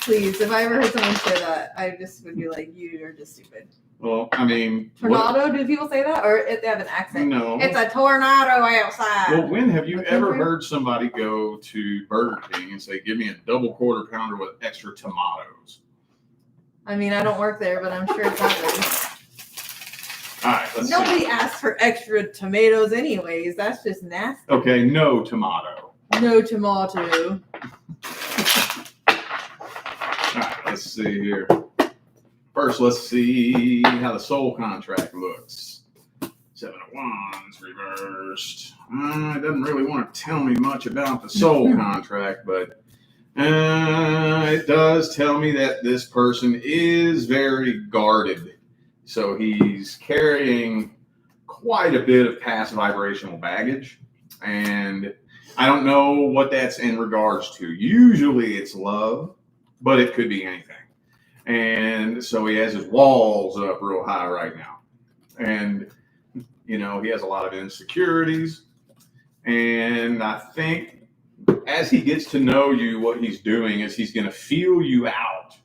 Please, if I ever heard someone say that, I just would be like, you are just stupid. Well, I mean... Tornado? Do people say that? Or if they have an accent? No. It's a tornado outside. Well, when have you ever heard somebody go to Burger King and say, give me a double quarter pounder with extra tomatoes? I mean, I don't work there, but I'm sure it's happening. All right, let's Nobody see. asks for extra tomatoes anyways. That's just nasty. Okay, no tomato. No tomato. All right, let's see here. First, let's see how the soul contract looks. 7 of Wands reversed. It doesn't really want to tell me much about the soul contract, but it does tell me that this person is very guarded. So he's carrying quite a bit of past vibrational baggage. And I don't know what that's in regards to. Usually it's love, but it could be anything. And so he has his walls up real high right now. And, he has a lot of insecurities. And I think as he gets to know you, what he's doing is he's going to feel you out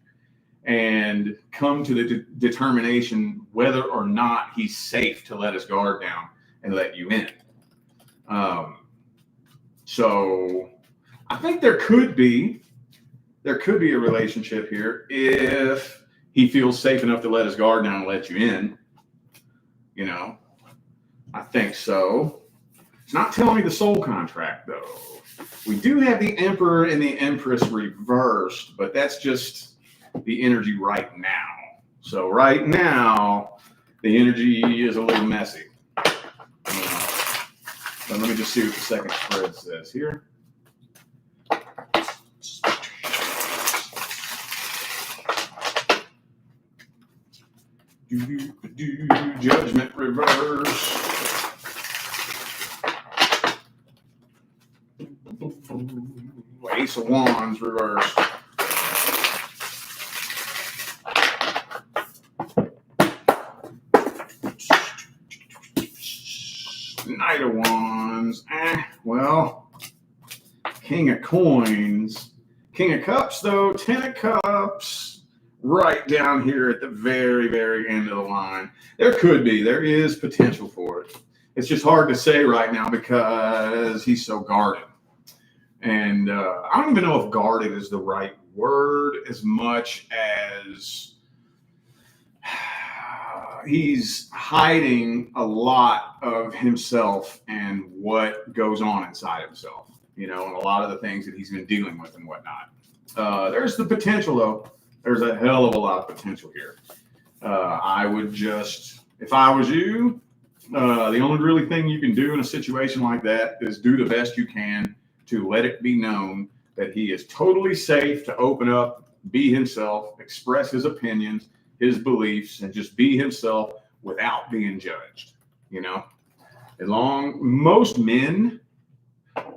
and come to the determination whether or not he's safe to let his guard down and let you in. So I think there could be a relationship here if he feels safe enough to let his guard down and let you in. I think so. It's not telling me the soul contract, though. We do have the Emperor and the Empress reversed, but that's just the energy right now. So right now, the energy is a little messy. But let me just see what the second spread says here. Judgment reverse. Ace of Wands reversed. Knight of Wands. Well, King of Coins. King of Cups, though. 10 of Cups. Right down here at the very, very end of the line. There is potential for it. It's just hard to say right now because he's so guarded. And I don't even know if guarded is the right word as much as he's hiding a lot of himself and what goes on inside himself. and a lot of the things that he's been dealing with and whatnot. There's the potential, though. There's a hell of a lot of potential here. I would just, if I was you, the only really thing you can do in a situation like that is do the best you can to let it be known that he is totally safe to open up, be himself, express his opinions, his beliefs, and just be himself without being judged. Most men,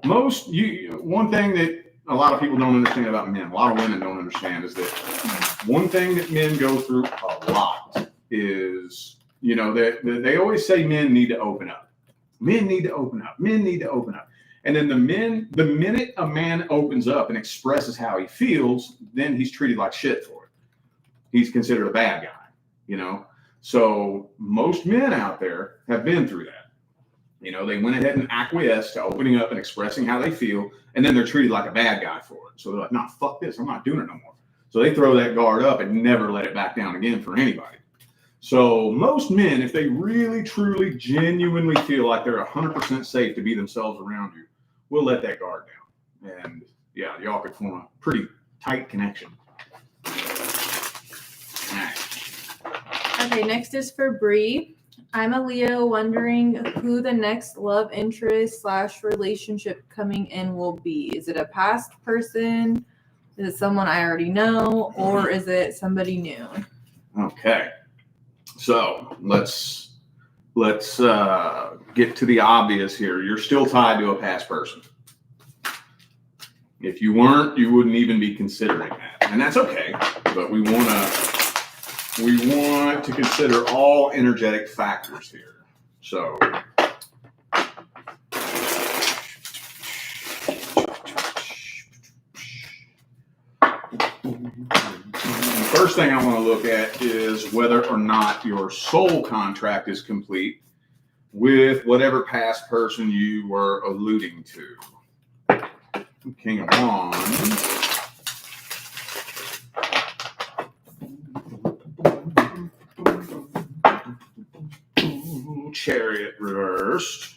one thing that a lot of people don't understand about men, a lot of women don't understand, is that one thing that men go through a lot is, they always say men need to open up. Men need to open up. Men need to open up. And then the minute a man opens up and expresses how he feels, then he's treated like shit for it. He's considered a bad guy, So most men out there have been through that. They went ahead and acquiesced to opening up and expressing how they feel, and then they're treated like a bad guy for it. So they're like, nah, fuck this. I'm not doing it no more. So they throw that guard up and never let it back down again for anybody. So most men, if they really, truly, genuinely feel like they're 100% safe to be themselves around you, will let that guard down. And yeah, y'all could form a pretty tight connection. All right. Okay, next is for Bree. I'm a Leo, wondering who the next love interest / relationship coming in will be. Is it a past person? Is it someone I already know? Or is it somebody new? Okay. So let's get to the obvious here. You're still tied to a past person. If you weren't, you wouldn't even be considering that. And that's okay. But we want to consider all energetic factors here. So the first thing I want to look at is whether or not your soul contract is complete with whatever past person you were alluding to. King of Wands. Chariot reversed.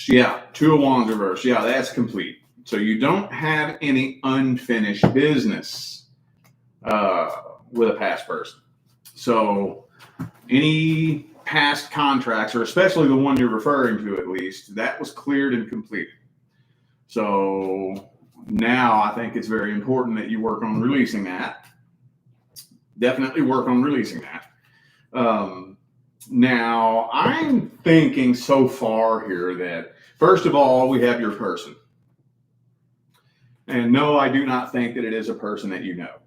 Yeah, Two of Wands reversed. Yeah, that's complete. So you don't have any unfinished business with a past person. So any past contracts, or especially the one you're referring to at least, that was cleared and completed. So now I think it's very important that you work on releasing that. Definitely work on releasing that. Now, I'm thinking so far here that, first of all, we have your person. And no, I do not think that it is a person that you know.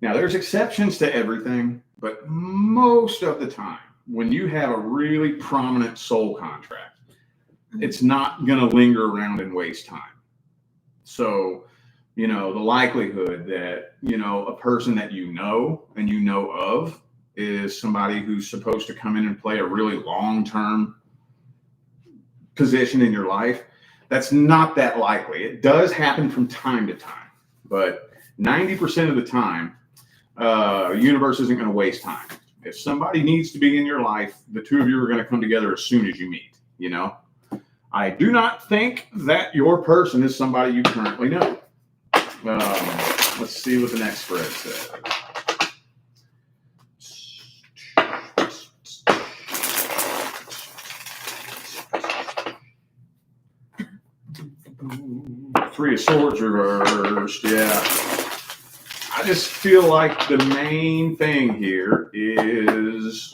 Now, there's exceptions to everything, but most of the time, when you have a really prominent soul contract, it's not going to linger around and waste time. So, the likelihood that, a person that you know and you know of is somebody who's supposed to come in and play a really long-term position in your life, that's not that likely. It does happen from time to time, but 90% of the time, the universe isn't going to waste time. If somebody needs to be in your life, the two of you are going to come together as soon as you meet, I do not think that your person is somebody you currently know. Let's see what the next spread says. Three of Swords reversed. Yeah. I just feel like the main thing here is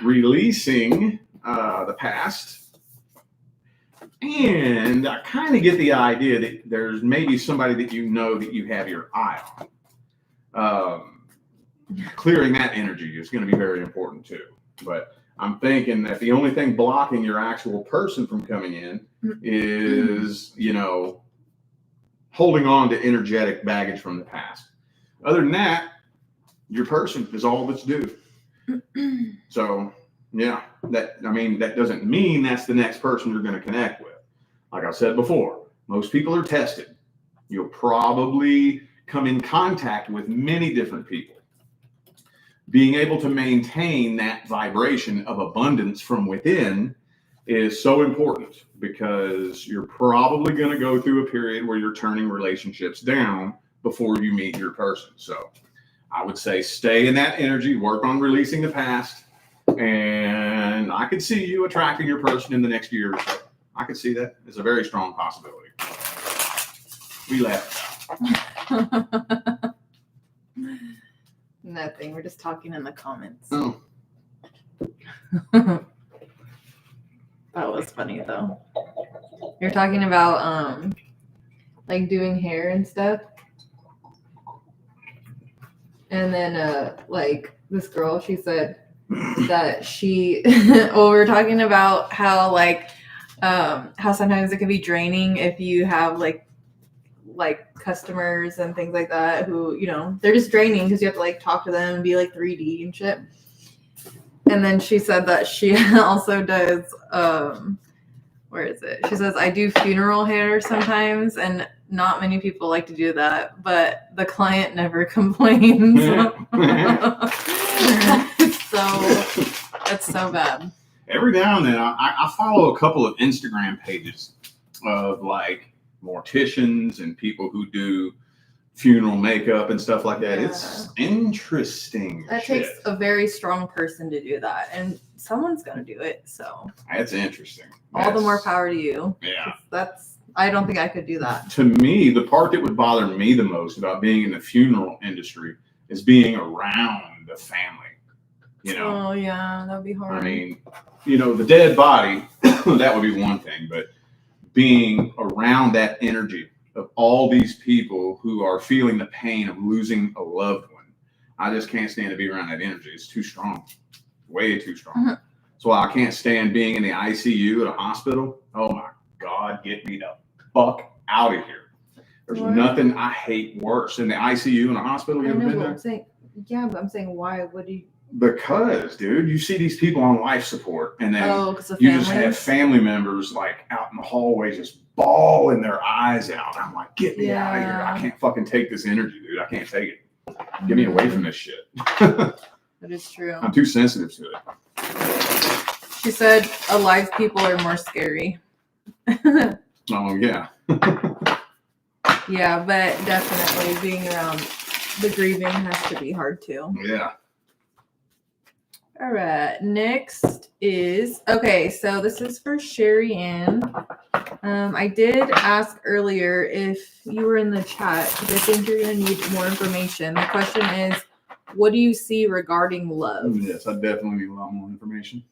releasing the past. And I kind of get the idea that there's maybe somebody that you know that you have your eye on. Clearing that energy is going to be very important too. But I'm thinking that the only thing blocking your actual person from coming in is, holding on to energetic baggage from the past. Other than that, your person is all that's due. So, yeah, that doesn't mean that's the next person you're going to connect with. Like I said before, most people are tested. You'll probably come in contact with many different people. Being able to maintain that vibration of abundance from within is so important because you're probably going to go through a period where you're turning relationships down before you meet your person. So I would say stay in that energy, work on releasing the past, and I could see you attracting your person in the next year or so. I could see that. It's a very strong possibility. We laugh about? Nothing. We're just talking in the comments. Oh. That was funny though. You're talking about like doing hair and stuff. And then like this girl, she said that she well, we're talking about how like how sometimes it can be draining if you have like customers and things like that who, you know, they're just draining because you have to like talk to them and be like 3D and shit. And then she said that she also does where is it? She says, I do funeral hair sometimes, and not many people like to do that, but the client never complains. That's so bad. Every now and then, I follow a couple of Instagram pages of like morticians and people who do funeral makeup and stuff like that. Yeah. It's interesting. That shit. takes a very strong person to do that, and someone's gonna do it. So That's interesting. all the more power to you. Yeah. I don't think I could do that. To me, the part that would bother me the most about being in the funeral industry is being around the family. You know. Oh yeah, that'd be hard. I mean, you know, the dead body, that would be one thing, but being around that energy of all these people who are feeling the pain of losing a loved one, I just can't stand to be around that energy. It's too strong, way too strong. Mm-hmm. That's why I can't stand being in the ICU at a hospital. Oh my God, get me the fuck out of here. There's What? nothing I hate worse than the ICU in a hospital. You I ever know been what there? I'm saying. Yeah, but I'm saying why? What do you? Because, dude, you see these people on life support, and then Oh, because of you family. just have family members like out in the hallway just bawling their eyes out. I'm like, get me out of here. I can't fucking take this energy, dude. I can't take it. Get me away from this shit. That is true. I'm too sensitive to it. She said alive people are more scary. Oh, yeah. Yeah, but definitely being around the grieving has to be hard too. Yeah. All right, next is, okay, so this is for Sherry Ann. I did ask earlier if you were in the chat because I think you're going to need more information. The question is, what do you see regarding love? Yes, I definitely need a lot more information.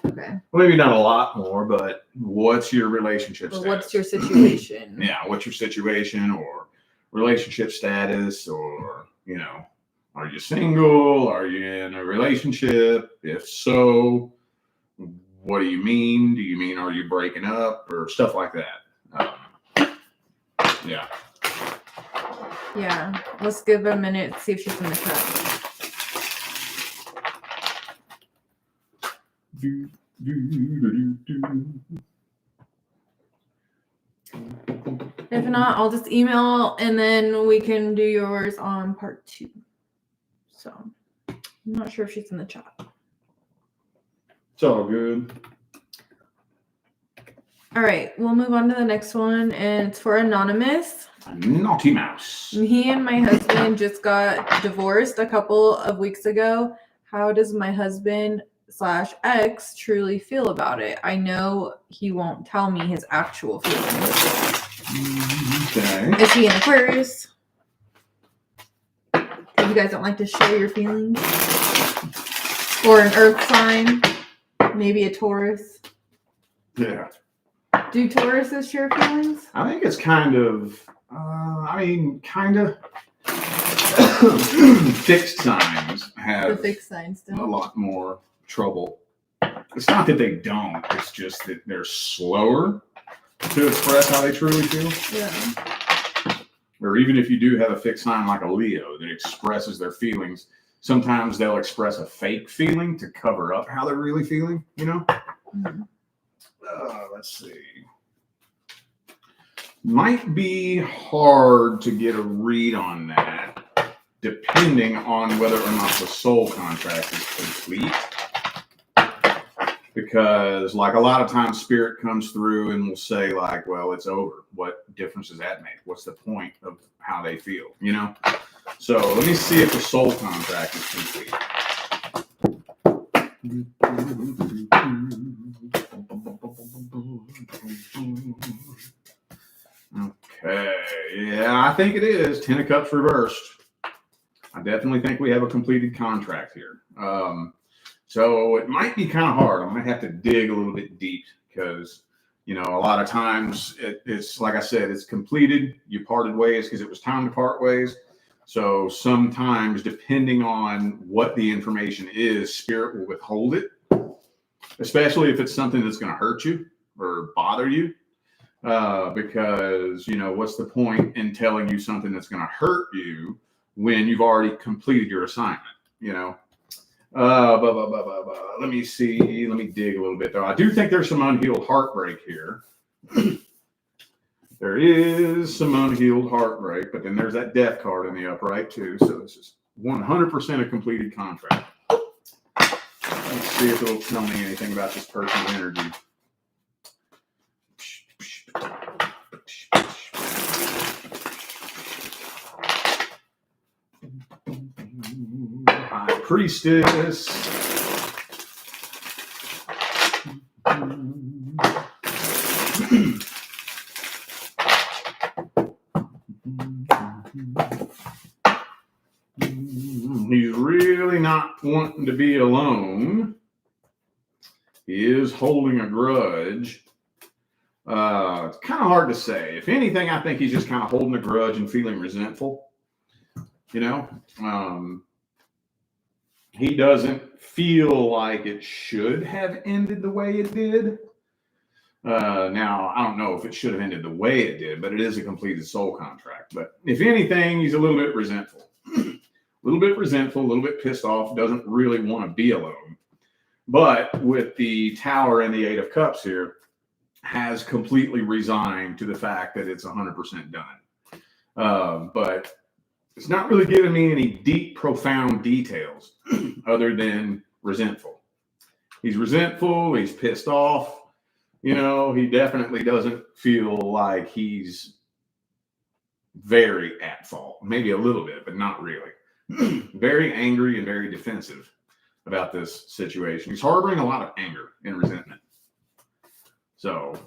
Okay. Well, maybe not a lot more, but what's your relationship Well, status? what's your situation? Yeah, what's your situation or relationship status, or, you know, are you single? Are you in a relationship? If so, what do you mean? Do you mean are you breaking up or stuff like that? Yeah. Yeah, let's give her a minute to see if she's in the chat. If not, I'll just email and then we can do yours on part 2. So, I'm not sure if she's in the chat. It's all good. All right, we'll move on to the next one, and it's for Anonymous. Naughty Mouse. Me and my husband just got divorced a couple of weeks ago. How does my husband/ex truly feel about it? I know he won't tell me his actual feelings. Okay. Is he an Aquarius? If you guys don't like to share your feelings. Or an earth sign. Maybe a Taurus. Yeah. Do Tauruses share feelings? I think it's kind of, kind of fixed signs The have fixed signs a don't. lot more trouble. It's not that they don't, it's just that they're slower to express how they truly feel. Yeah. Or even if you do have a fixed sign like a Leo that expresses their feelings, sometimes they'll express a fake feeling to cover up how they're really feeling, you know? Mhm. Let's see. Might be hard to get a read on that, depending on whether or not the soul contract is complete. because like a lot of times spirit comes through and will say like, well, it's over. What difference does that make? What's the point of how they feel, you know? So let me see if the soul contract is complete. Okay, yeah, I think it is 10 of Cups reversed. I definitely think we have a completed contract here. So it might be kind of hard. I might have to dig a little bit deep because, you know, a lot of times it's like I said, it's completed. You parted ways because it was time to part ways. So sometimes, depending on what the information is, spirit will withhold it, especially if it's something that's going to hurt you or bother you. Because, you know, what's the point in telling you something that's going to hurt you when you've already completed your assignment, you know? Let me see. Let me dig a little bit, though. I do think there's some unhealed heartbreak here. There is some unhealed heartbreak, but then there's that death card in the upright, too. So this is 100% a completed contract. Let's see if it'll tell me anything about this person's energy. High Priestess. He's really not wanting to be alone. He is holding a grudge. It's kind of hard to say. If anything, I think he's just kind of holding a grudge and feeling resentful. You know, he doesn't feel like it should have ended the way it did. Now, I don't know if it should have ended the way it did, but it is a completed soul contract. But if anything, he's a little bit resentful. A little bit resentful, a little bit pissed off, doesn't really want to be alone. But with the Tower and the Eight of Cups here, has completely resigned to the fact that it's 100% done. But it's not really giving me any deep, profound details other than resentful. He's resentful. He's pissed off. You know, he definitely doesn't feel like he's very at fault. Maybe a little bit, but not really. Very angry and very defensive about this situation. He's harboring a lot of anger and resentment. So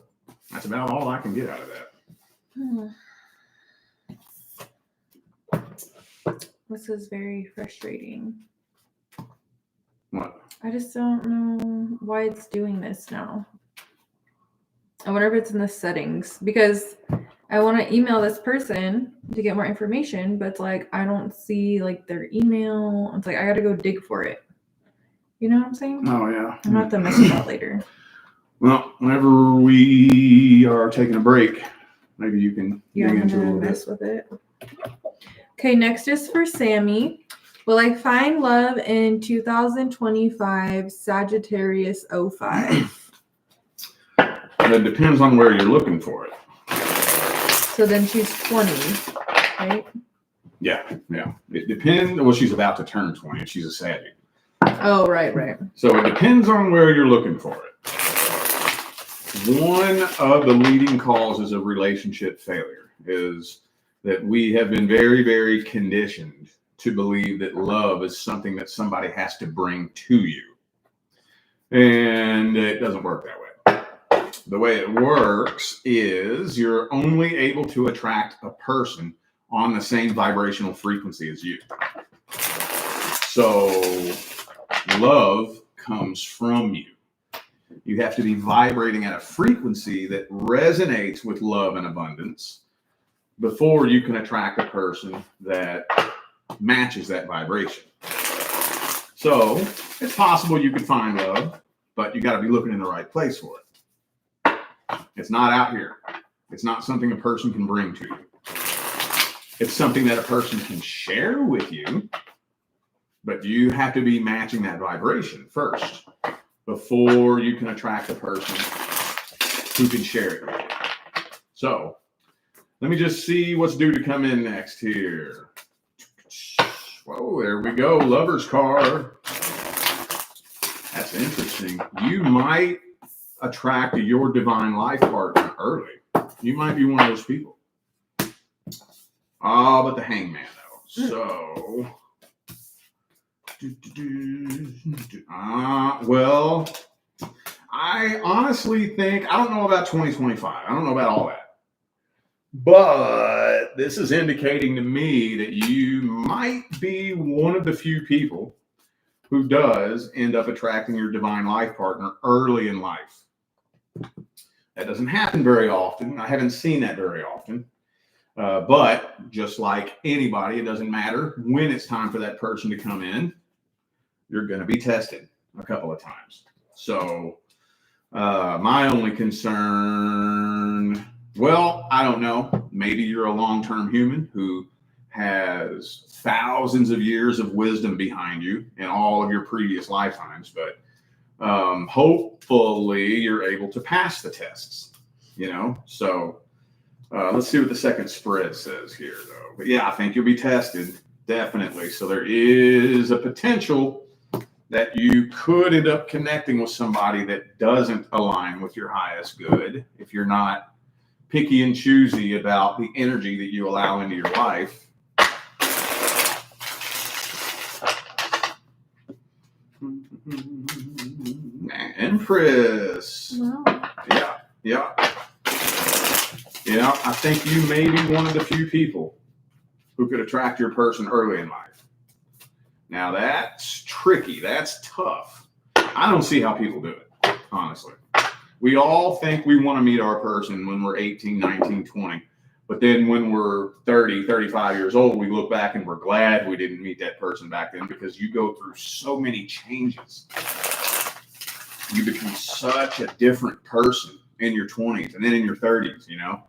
that's about all I can get out of that. This is very frustrating. What? I just don't know why it's doing this now. I wonder if it's in the settings, because I want to email this person to get more information, but it's like I don't see like their email. It's like I got to go dig for it. You know what I'm saying? Oh, yeah. I'm going to have to mess with that later. Well, whenever we are taking a break, maybe you can dig into a little mess bit. with it. Okay, next is for Sammy. Will I find love in 2025 Sagittarius 05? It depends on where you're looking for it. So then she's 20, right? Yeah. It depends. Well, she's about to turn 20. She's a Sagittarius. Oh, right. So it depends on where you're looking for it. One of the leading causes of relationship failure is that we have been very, very conditioned to believe that love is something that somebody has to bring to you. And it doesn't work that way. The way it works is you're only able to attract a person on the same vibrational frequency as you. So love comes from you. You have to be vibrating at a frequency that resonates with love and abundance before you can attract a person that matches that vibration. So it's possible you could find love, but you got to be looking in the right place for it. It's not out here. It's not something a person can bring to you. It's something that a person can share with you, but you have to be matching that vibration first before you can attract a person who can share it with you. So let me just see what's due to come in next here. Whoa, there we go. Lover's card. That's interesting. You might attract your divine life partner early. You might be one of those people. Oh, but the hangman though. So, well, I honestly think, I don't know about 2025. I don't know about all that. But this is indicating to me that you might be one of the few people who does end up attracting your divine life partner early in life. That doesn't happen very often. I haven't seen that very often. But just like anybody, it doesn't matter when it's time for that person to come in. You're going to be tested a couple of times. So my only concern, well, I don't know. Maybe you're a long-term human who has thousands of years of wisdom behind you in all of your previous lifetimes, but hopefully you're able to pass the tests, you know? So let's see what the second spread says here, though. But yeah, I think you'll be tested, definitely. So there is a potential that you could end up connecting with somebody that doesn't align with your highest good if you're not picky and choosy about the energy that you allow into your life. Empress. Wow. Yeah. I think you may be one of the few people who could attract your person early in life. Now that's tricky. That's tough. I don't see how people do it, honestly. We all think we want to meet our person when we're 18, 19, 20. But then when we're 30, 35 years old, we look back and we're glad we didn't meet that person back then, because you go through so many changes. You become such a different person in your 20s and then in your 30s, you know?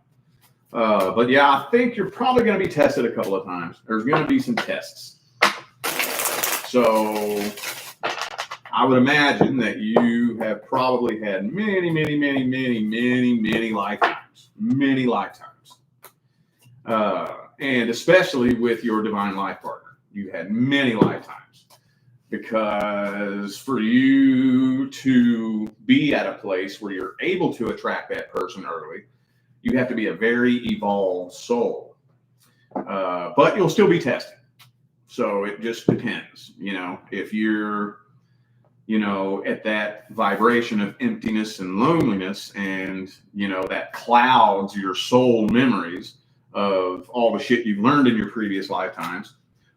But yeah, I think you're probably going to be tested a couple of times. There's going to be some tests. So I would imagine that you have probably had many lifetimes. Many lifetimes. And especially with your divine life partner. You had many lifetimes. Because for you to be at a place where you're able to attract that person early, you have to be a very evolved soul. But you'll still be tested. So it just depends, you know, if you're, you know, at that vibration of emptiness and loneliness, and, you know, that clouds your soul memories of all the shit you've learned in your previous lifetimes,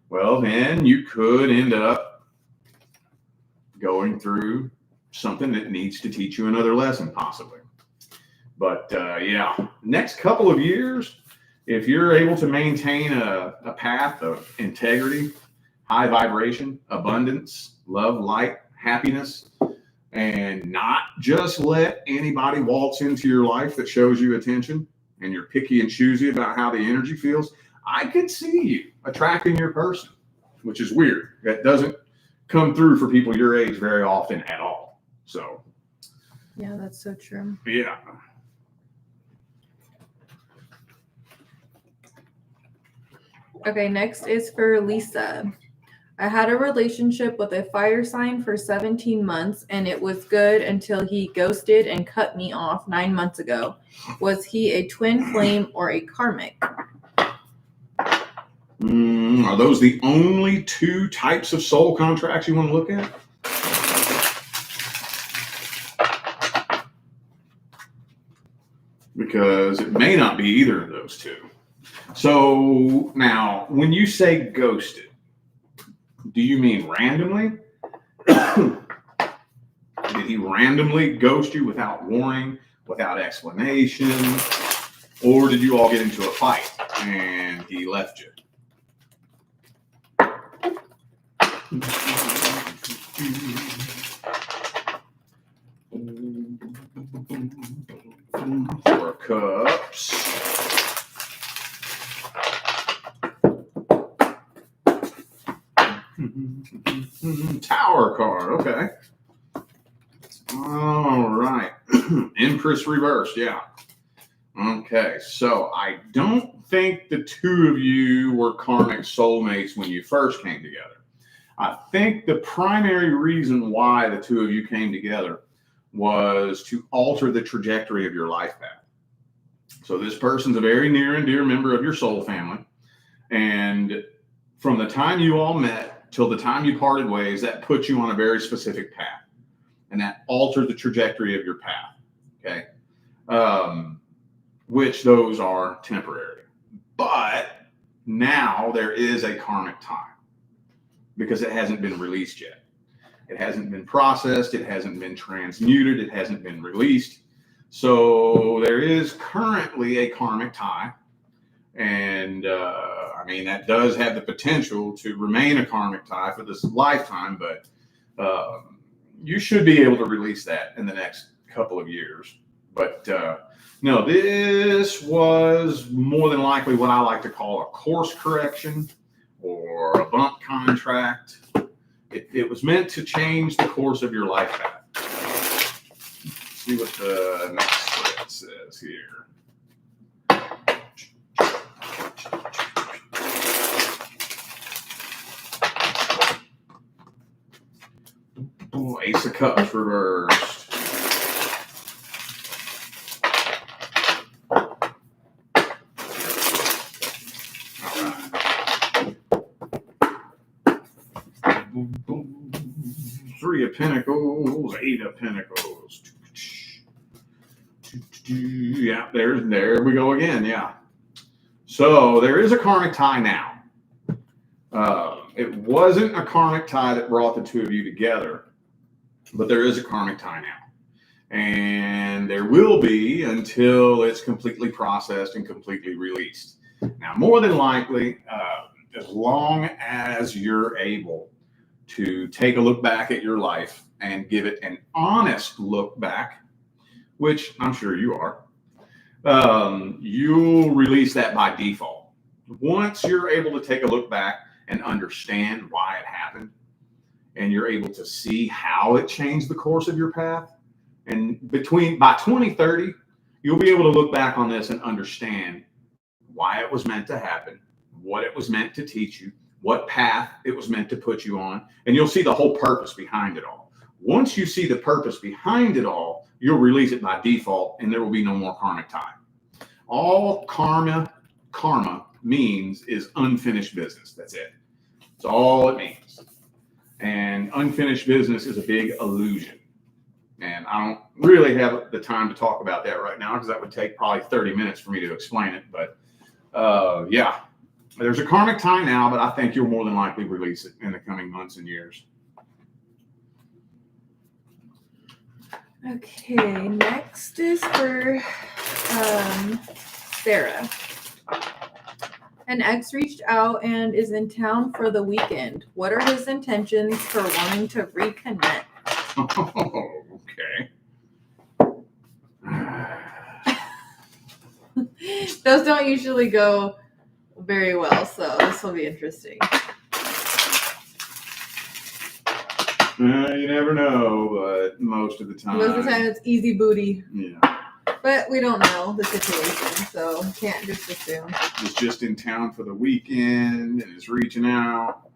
well, then you could end up going through something that needs to teach you another lesson, possibly. But yeah, next couple of years, if you're able to maintain a path of integrity, high vibration, abundance, love, light, happiness, and not just let anybody waltz into your life that shows you attention, and you're picky and choosy about how the energy feels, I could see you attracting your person, which is weird. That doesn't come through for people your age very often at all. So Yeah, that's so true. yeah. Okay, next is for Lisa. I had a relationship with a fire sign for 17 months, and it was good until he ghosted and cut me off 9 months ago. Was he a twin flame or a karmic? Are those the only two types of soul contracts you want to look at? Because it may not be either of those two. So now, when you say ghosted, do you mean randomly? Did he randomly ghost you without warning, without explanation? Or did you all get into a fight and he left you? Four of Cups. Tower card, okay. All right. Empress reversed, yeah. Okay, so I don't think the two of you were karmic soulmates when you first came together. I think the primary reason why the two of you came together was to alter the trajectory of your life path. So this person's a very near and dear member of your soul family. And from the time you all met till the time you parted ways, that put you on a very specific path. And that altered the trajectory of your path. Okay. Which those are temporary. But now there is a karmic time because it hasn't been released yet. It hasn't been processed. It hasn't been transmuted. It hasn't been released. So there is currently a karmic tie. And I mean, that does have the potential to remain a karmic tie for this lifetime, but you should be able to release that in the next couple of years. But no, this was more than likely what I like to call a course correction or a bump contract. It was meant to change the course of your life path. Let's see what the next spread says here. Oh, Ace of Cups reversed. Three of Pentacles, Eight of Pentacles. Yeah, there we go again. Yeah. So there is a karmic tie now. It wasn't a karmic tie that brought the two of you together, but there is a karmic tie now. And there will be until it's completely processed and completely released. Now, more than likely, as long as you're able to take a look back at your life and give it an honest look back, which I'm sure you are, you'll release that by default. Once you're able to take a look back and understand why it happened, and you're able to see how it changed the course of your path, and by 2030, you'll be able to look back on this and understand why it was meant to happen, what it was meant to teach you, what path it was meant to put you on, and you'll see the whole purpose behind it all. Once you see the purpose behind it all, you'll release it by default, and there will be no more karmic tie. All karma means is unfinished business. That's it. That's all it means. And unfinished business is a big illusion. And I don't really have the time to talk about that right now because that would take probably 30 minutes for me to explain it. But yeah, there's a karmic tie now, but I think you'll more than likely release it in the coming months and years. Okay, next is for Sarah. An ex reached out and is in town for the weekend. What are his intentions for wanting to reconnect? Okay. Those don't usually go very well, so this will be interesting. You never know, but most of the time. Most of the time, it's easy booty. Yeah. But we don't know the situation, so can't just assume. He's just in town for the weekend and is reaching out.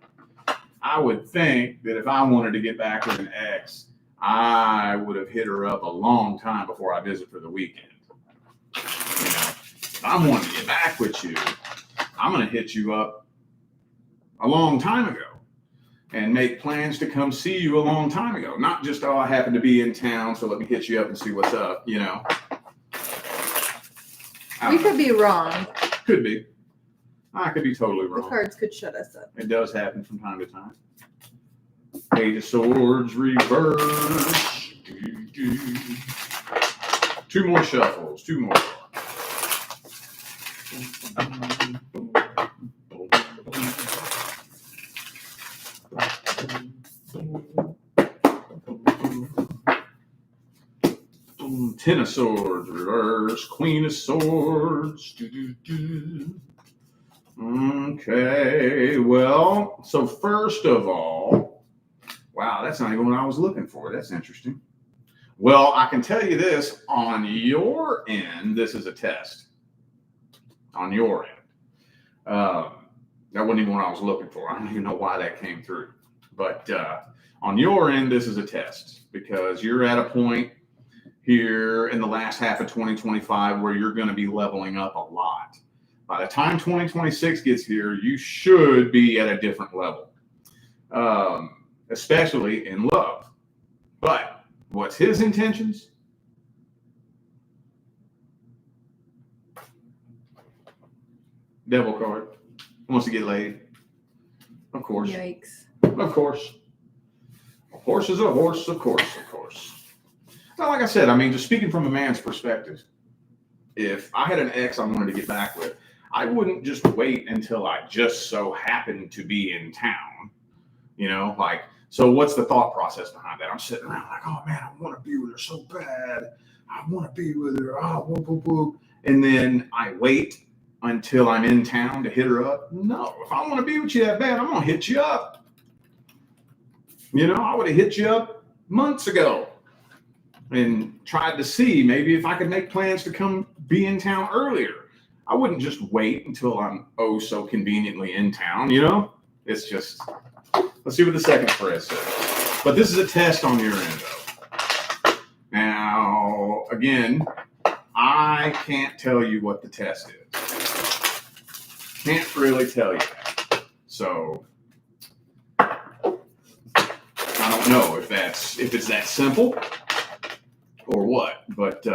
I would think that if I wanted to get back with an ex, I would have hit her up a long time before I visit for the weekend. You know, if I wanted to get back with you, I'm going to hit you up a long time ago and make plans to come see you a long time ago. Not just, oh, I happen to be in town, so let me hit you up and see what's up, you know. We could be wrong. Could be. I could be totally wrong. The cards could shut us up. It does happen from time to time. Eight of Swords reverse. Two more shuffles. Two more. Ten of Swords reverse. Queen of Swords. Okay, well, so first of all, wow, that's not even what I was looking for. That's interesting. Well, I can tell you this, on your end, this is a test. On your end. That wasn't even what I was looking for. I don't even know why that came through. But on your end, this is a test because you're at a point here in the last half of 2025 where you're going to be leveling up a lot. By the time 2026 gets here, you should be at a different level, especially in love. But what's his intentions? Devil card. Wants to get laid. Of course. Yikes. Of course. A horse is a horse, of course, of course. Well, like I said, I mean, just speaking from a man's perspective, if I had an ex I wanted to get back with, I wouldn't just wait until I just so happened to be in town. You know, like, so what's the thought process behind that? I'm sitting around like, oh man, I want to be with her so bad. I want to be with her. Oh, whoop, whoop, whoop. And then I wait until I'm in town to hit her up. No, if I want to be with you that bad, I'm going to hit you up. You know, I would have hit you up months ago and tried to see maybe if I could make plans to come be in town earlier. I wouldn't just wait until I'm oh so conveniently in town, you know? It's just, let's see what the second phrase says. But this is a test on your end, though. Now, again, I can't tell you what the test is. Can't really tell you that. So, I don't know if it's that simple or what, but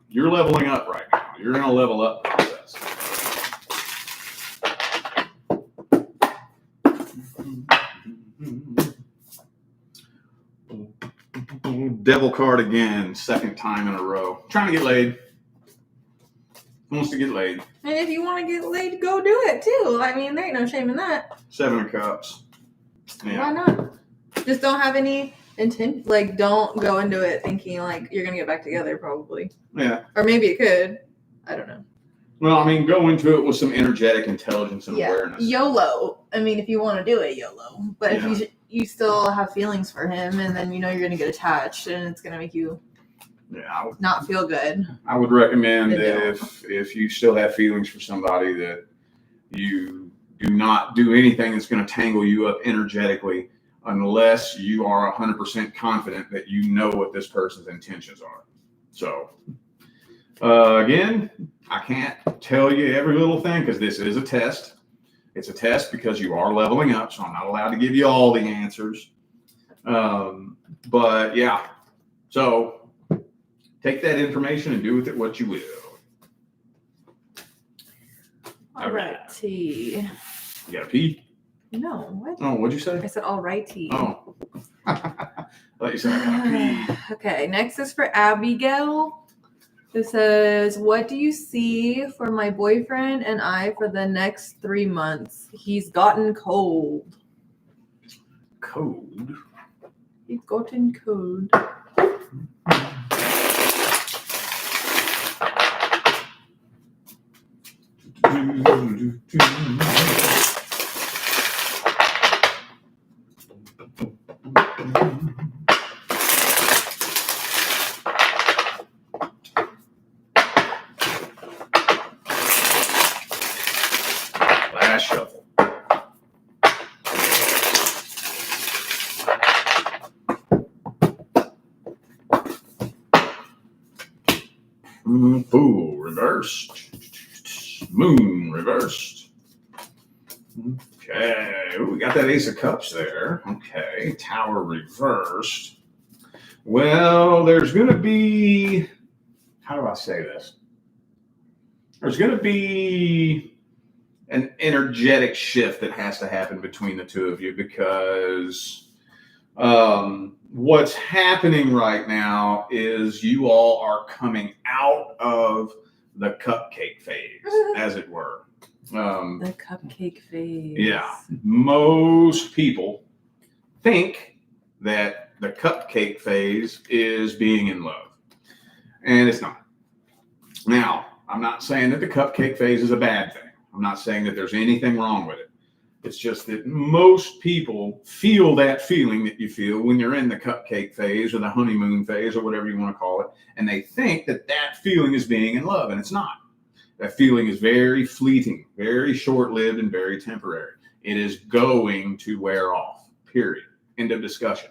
you're leveling up right now. You're in a level up process. Devil card again, second time in a row. Trying to get laid. Wants to get laid. And if you want to get laid, go do it too. I mean, there ain't no shame in that. 7 of Cups. Yeah. Why not? Just don't have any intent. Like, don't go into it thinking like you're gonna get back together. Probably. Yeah. Or maybe it could. I don't know. Well, I mean, go into it with some energetic intelligence and awareness. YOLO. I mean, if you want to do it, YOLO. But if you still have feelings for him, and then you know you're gonna get attached, and it's gonna make you not feel good. I would recommend that if you still have feelings for somebody, that you do not do anything that's going to tangle you up energetically unless you are 100% confident that you know what this person's intentions are. So, again, I can't tell you every little thing because this is a test. It's a test because you are leveling up, so I'm not allowed to give you all the answers. But yeah, so take that information and do with it what you will. All righty. You got to pee? No, what? Oh, what'd you say? I said all righty. Oh. I thought you said I got to pee. Okay, next is for Abigail. It says, what do you see for my boyfriend and I for the next 3 months? He's gotten cold. Cold? He's gotten cold. Last shuffle. Fool reversed. Moon reversed. Okay. Ooh, we got that Ace of Cups there. Okay. Tower reversed. Well, there's going to be, how do I say this? There's going to be an energetic shift that has to happen between the two of you because what's happening right now is you all are coming out of the cupcake phase, as it were. The cupcake phase. Yeah. Most people think that the cupcake phase is being in love, and it's not. Now, I'm not saying that the cupcake phase is a bad thing. I'm not saying that there's anything wrong with it. It's just that most people feel that feeling that you feel when you're in the cupcake phase or the honeymoon phase or whatever you want to call it. And they think that that feeling is being in love, and it's not. That feeling is very fleeting, very short-lived, and very temporary. It is going to wear off, period. End of discussion.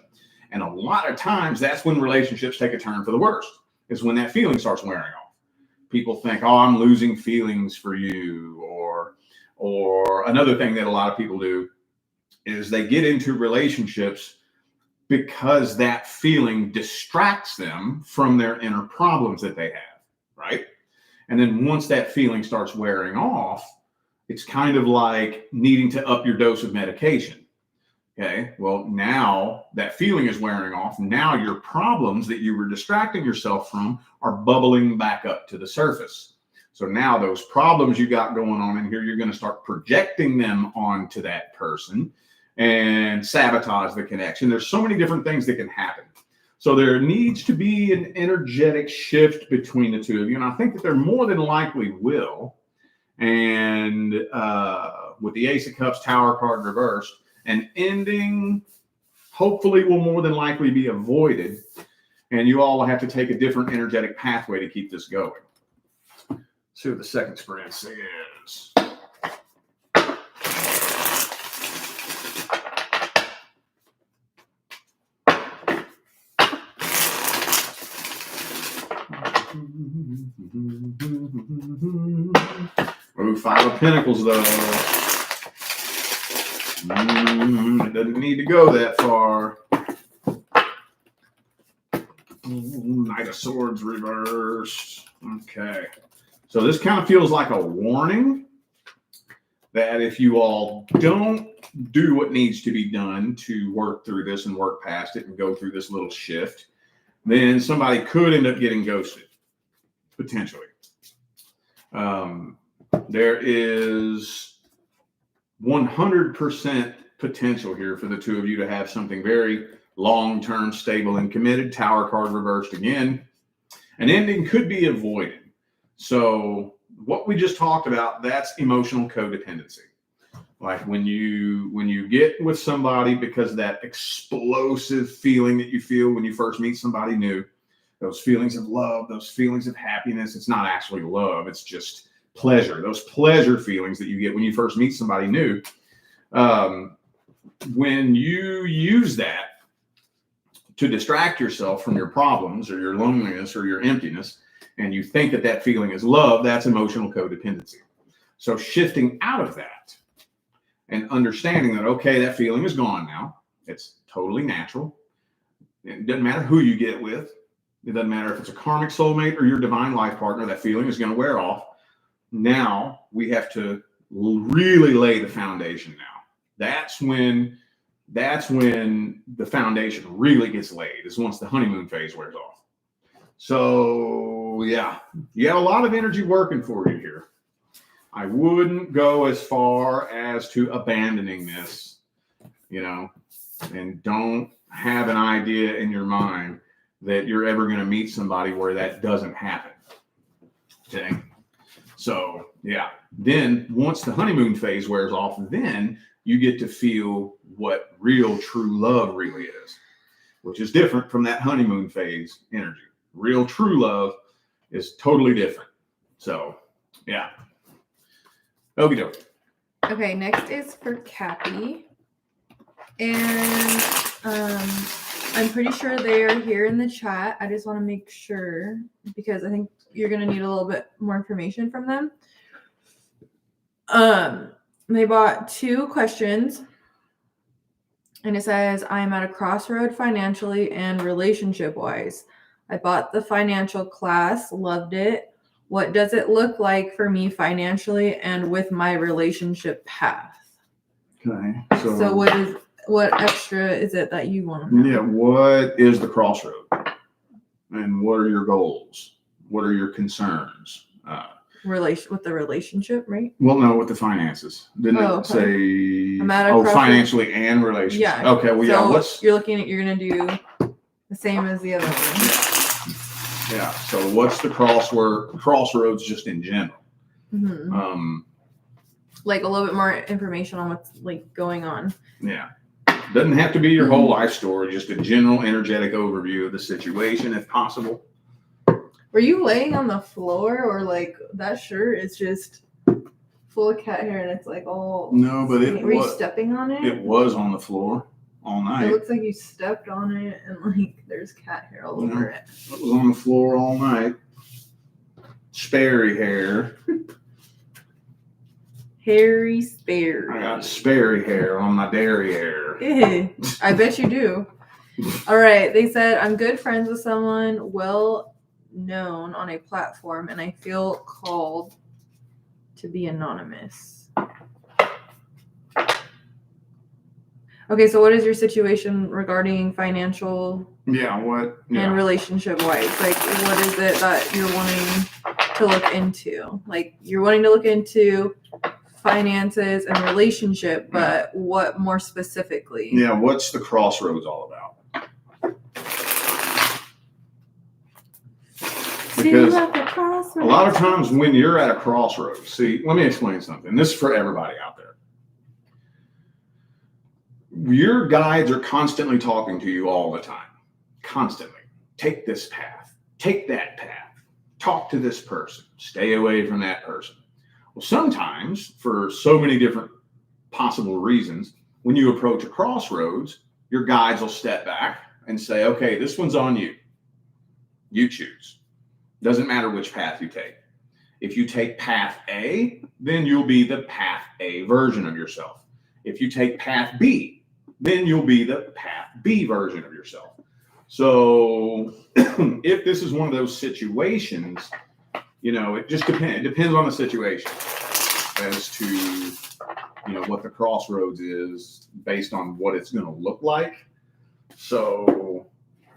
And a lot of times that's when relationships take a turn for the worst, is when that feeling starts wearing off. People think, oh, I'm losing feelings for you. Or another thing that a lot of people do is they get into relationships because that feeling distracts them from their inner problems that they have, right? And then once that feeling starts wearing off, it's kind of like needing to up your dose of medication. Okay, well, now that feeling is wearing off. Now your problems that you were distracting yourself from are bubbling back up to the surface. So now those problems you got going on in here, you're going to start projecting them onto that person and sabotage the connection. There's so many different things that can happen. So there needs to be an energetic shift between the two of you. And I think that there more than likely will. And with the Ace of Cups Tower card reversed, an ending hopefully will more than likely be avoided. And you all will have to take a different energetic pathway to keep this going. Let's see what the second spread says. Ooh, Five of Pentacles, though. It doesn't need to go that far. Knight of Swords reversed. Okay. So this kind of feels like a warning that if you all don't do what needs to be done to work through this and work past it and go through this little shift, then somebody could end up getting ghosted, potentially. There is 100% potential here for the two of you to have something very long-term, stable, and committed. Tower card reversed again. An ending could be avoided. So what we just talked about, that's emotional codependency. Like when you get with somebody because of that explosive feeling that you feel when you first meet somebody new, those feelings of love, those feelings of happiness, it's not actually love, it's just pleasure. Those pleasure feelings that you get when you first meet somebody new. When you use that to distract yourself from your problems or your loneliness or your emptiness, and you think that that feeling is love, that's emotional codependency. So shifting out of that and understanding that, okay, that feeling is gone now. It's totally natural. It doesn't matter who you get with. It doesn't matter if it's a karmic soulmate or your divine life partner, that feeling is going to wear off. Now we have to really lay the foundation now. That's when the foundation really gets laid, is once the honeymoon phase wears off. So yeah, you have a lot of energy working for you here. I wouldn't go as far as to abandoning this, and don't have an idea in your mind that you're ever going to meet somebody where that doesn't happen. Okay. So yeah, then once the honeymoon phase wears off, then you get to feel what real true love really is, which is different from that honeymoon phase energy. Real true love is totally different. So yeah. Okie dokie. Okay, next is for Cappy. And I'm pretty sure they are here in the chat. I just want to make sure because I think you're going to need a little bit more information from them. They bought 2 questions. And it says, I am at a crossroad financially and relationship-wise. I bought the financial class, loved it. What does it look like for me financially and with my relationship path? Okay. So what extra is it that you want to know? Yeah, what is the crossroad? And what are your goals? What are your concerns? With the relationship, right? Well, no, with the finances. Didn't it say financially and relationship? Yeah. Okay, well, so you're gonna do the same as the other one. Yeah. So what's the crossroads just in general? Mm-hmm. Like a little bit more information on what's like going on. Yeah. Doesn't have to be your whole life story, just a general energetic overview of the situation if possible. Were you laying on the floor or like that shirt is just full of cat hair and it's like all no, but were you stepping on it? It was on the floor all It night. looks like you stepped on it and like there's cat hair all over it. It was on the floor all night. Sperry hair. Hairy Sperry. I got Sperry hair on my derriere. Eh, I bet you do. All right. They said, I'm good friends with someone well known on a platform and I feel called to be anonymous. Okay, so what is your situation regarding financial Yeah, what? and Yeah. relationship wise? Like, what is it that you're wanting to look into? Like, you're wanting to look into finances and relationship, but what more specifically? Yeah, what's the crossroads all about? Because a lot of times when you're at a crossroads, see, let me explain something. This is for everybody out there. Your guides are constantly talking to you all the time. Constantly. Take this path. Take that path. Talk to this person. Stay away from that person. Well, sometimes, for so many different possible reasons, when you approach a crossroads, your guides will step back and say, okay, this one's on you. You choose. Doesn't matter which path you take. If you take path A, then you'll be the path A version of yourself. If you take path B, then you'll be the path B version of yourself. So if this is one of those situations, you know, it just depends. It depends on the situation as to, you know, what the crossroads is based on what it's going to look like. So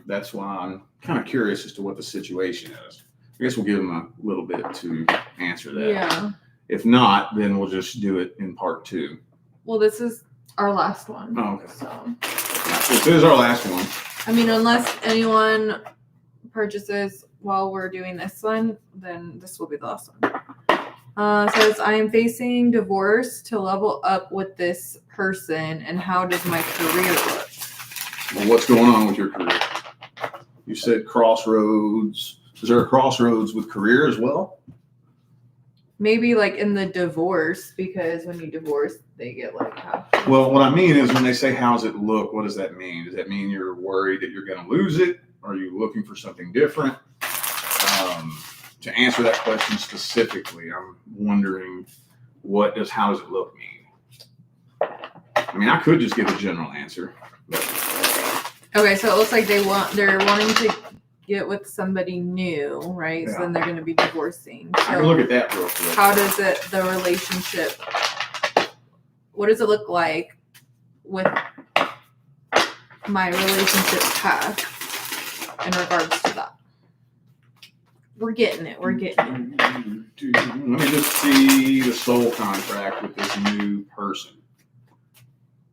that's why I'm kind of curious as to what the situation is. I guess we'll give them a little bit to answer that. Yeah. If not, then we'll just do it in part 2. Well, this is our last one. Oh, okay. So, This is our last one. I mean, unless anyone purchases while we're doing this one, then this will be the last one. Says, I am facing divorce to level up with this person, and how does my career look? Well, what's going on with your career? You said crossroads. Is there a crossroads with career as well? Maybe like in the divorce, because when you divorce, they get like half. Well, what I mean is when they say, how's it look? What does that mean? Does that mean you're worried that you're going to lose it? Are you looking for something different? To answer that question specifically, I'm wondering how does it look mean? I mean, I could just give a general answer. Okay, so it looks like they're wanting to get with somebody new, right? Yeah. So then they're going to be divorcing. I can So look at that real quick. how does the relationship, what does it look like with my relationship path in regards to that? We're getting it. We're getting it. Let me just see the soul contract with this new person.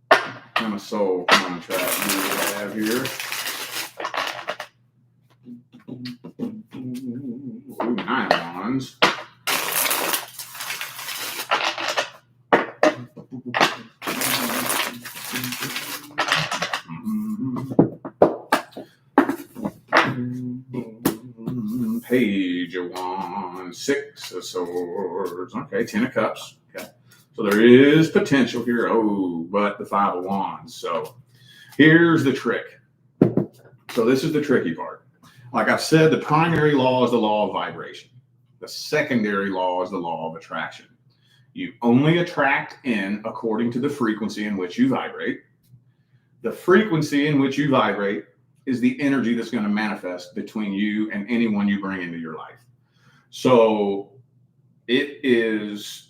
What kind of soul contract do we have here? Ooh, 9 of Wands. Page of Wands, 6 of Swords. Okay, 10 of Cups. Okay, so there is potential here. Oh, but the 5 of Wands. So here's the trick. So this is the tricky part. Like I've said, the primary law is the law of vibration. The secondary law is the law of attraction. You only attract in according to the frequency in which you vibrate. The frequency in which you vibrate is the energy that's going to manifest between you and anyone you bring into your life. So it is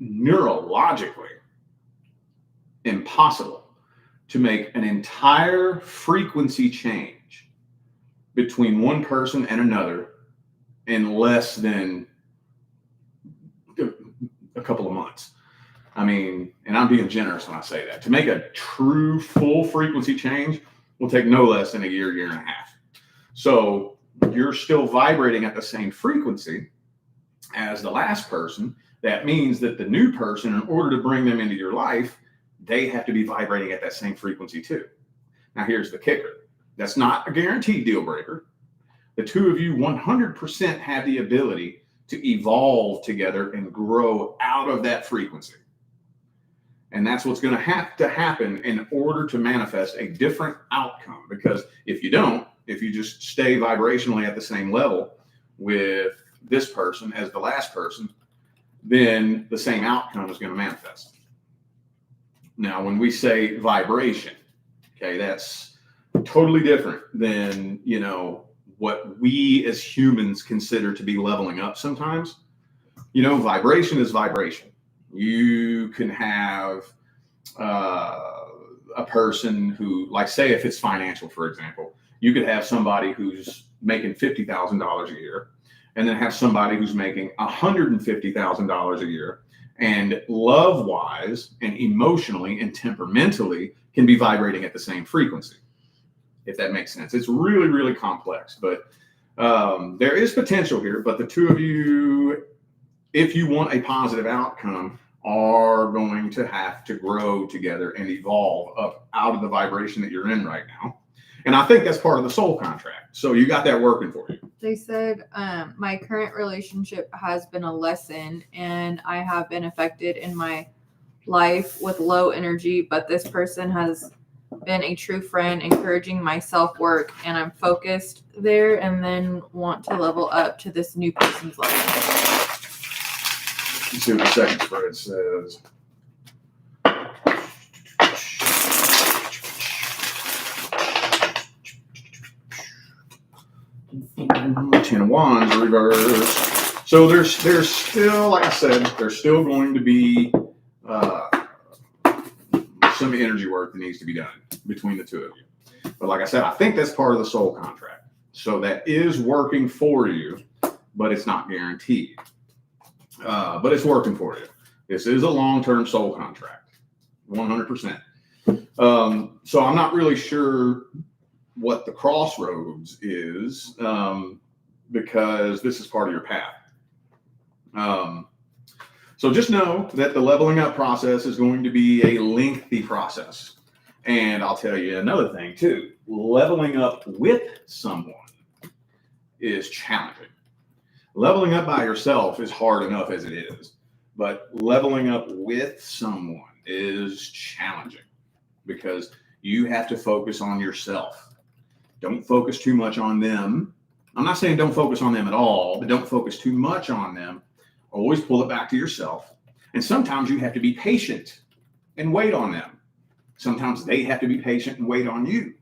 neurologically impossible to make an entire frequency change between one person and another in less than a couple of months. I mean, and I'm being generous when I say that. To make a true full frequency change will take no less than a year, year and a half. So you're still vibrating at the same frequency as the last person. That means that the new person, in order to bring them into your life, they have to be vibrating at that same frequency too. Now, here's the kicker. That's not a guaranteed deal breaker. The two of you 100% have the ability to evolve together and grow out of that frequency. And that's what's going to have to happen in order to manifest a different outcome. Because if you don't, if you just stay vibrationally at the same level with this person as the last person, then the same outcome is going to manifest. Now, when we say vibration, okay, that's totally different than, you know, what we as humans consider to be leveling up sometimes. You know, vibration is vibration. You can have a person who, like, say, if it's financial, for example, you could have somebody who's making $50,000 a year, and then have somebody who's making $150,000 a year, and love-wise and emotionally and temperamentally can be vibrating at the same frequency, if that makes sense. It's really, really complex, but there is potential here. But the two of you, if you want a positive outcome, are going to have to grow together and evolve up out of the vibration that you're in right now. And I think that's part of the soul contract. So you got that working for you. They said, my current relationship has been a lesson, and I have been affected in my life with low energy, but this person has been a true friend, encouraging my self-work, and I'm focused there and then want to level up to this new person's level. Let's see what the second spread says. Ten of Wands reverse. So there's still, like I said, there's still going to be some energy work that needs to be done between the two of you. But like I said, I think that's part of the soul contract. So that is working for you, but it's not guaranteed. But it's working for you. This is a long-term soul contract, 100%. So I'm not really sure what the crossroads is, because this is part of your path. So just know that the leveling up process is going to be a lengthy process. And I'll tell you another thing too. Leveling up with someone is challenging. Leveling up by yourself is hard enough as it is, but leveling up with someone is challenging because you have to focus on yourself. Don't focus too much on them. I'm not saying don't focus on them at all, but don't focus too much on them. Always pull it back to yourself. And sometimes you have to be patient and wait on them. Sometimes they have to be patient and wait on you.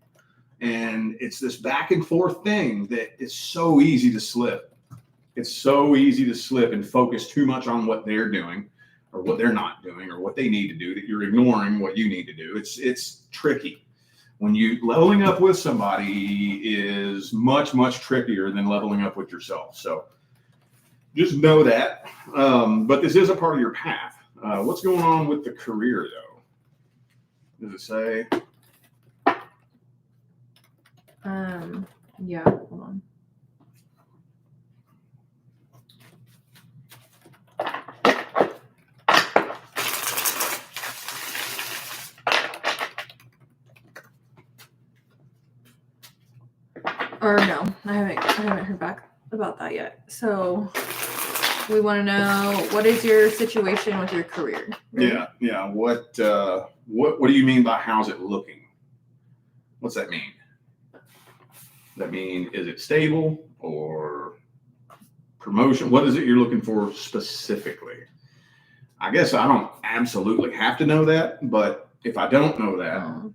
And it's this back and forth thing that is so easy to slip. It's so easy to slip and focus too much on what they're doing or what they're not doing or what they need to do, that you're ignoring what you need to do. It's tricky. When you leveling up with somebody is much, much trickier than leveling up with yourself. So just know that. But this is a part of your path. What's going on with the career, though? Does it say? Yeah, hold on. Or no, I haven't heard back about that yet. So we want to know, what is your situation with your career? Yeah. What do you mean by how's it looking? What's that mean? Does that mean, is it stable or promotion? What is it you're looking for specifically? I guess I don't absolutely have to know that, but if I don't know that,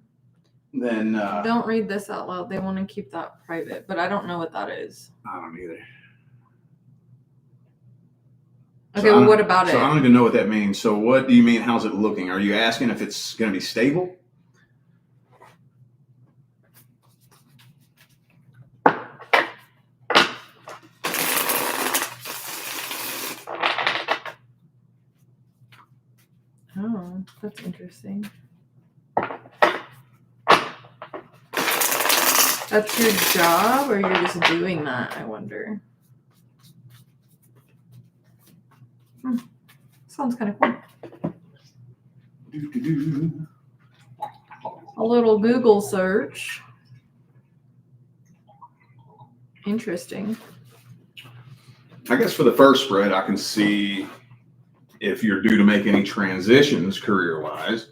then don't read this out loud. They want to keep that private, but I don't know what that is. I don't either. Okay, well, what about it? So I don't even know what that means. So what do you mean, how's it looking? Are you asking if it's going to be stable? Oh, that's interesting. That's your job, or you're just doing that, I wonder. Sounds kind of cool. A little Google search. Interesting. I guess for the first spread, I can see if you're due to make any transitions career-wise,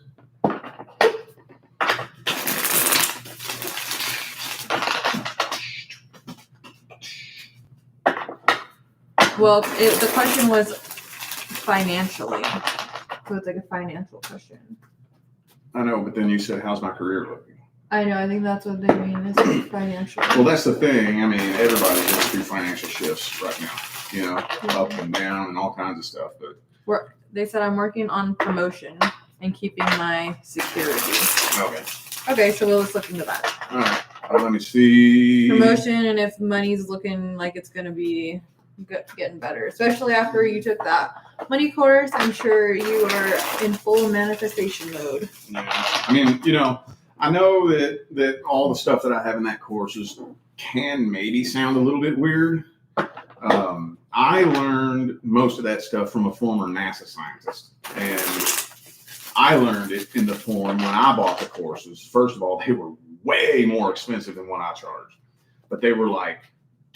Well, the question was financially. So it's like a financial question. I know, but then you said, how's my career looking? I know. I think that's what they mean is like financial. Well, that's the thing. I mean, everybody goes through financial shifts right now, you know, up and down and all kinds of stuff. But They said I'm working on promotion and keeping my security. okay. Okay, so we'll just look into that. All right. Let me see. Promotion, and if money's looking like it's going to be getting better, especially after you took that money course. I'm sure you are in full manifestation mode. Yeah. I mean, you know, I know that all the stuff that I have in that course can maybe sound a little bit weird. I learned most of that stuff from a former NASA scientist, and I learned it in the form when I bought the courses. First of all, they were way more expensive than what I charged, but they were like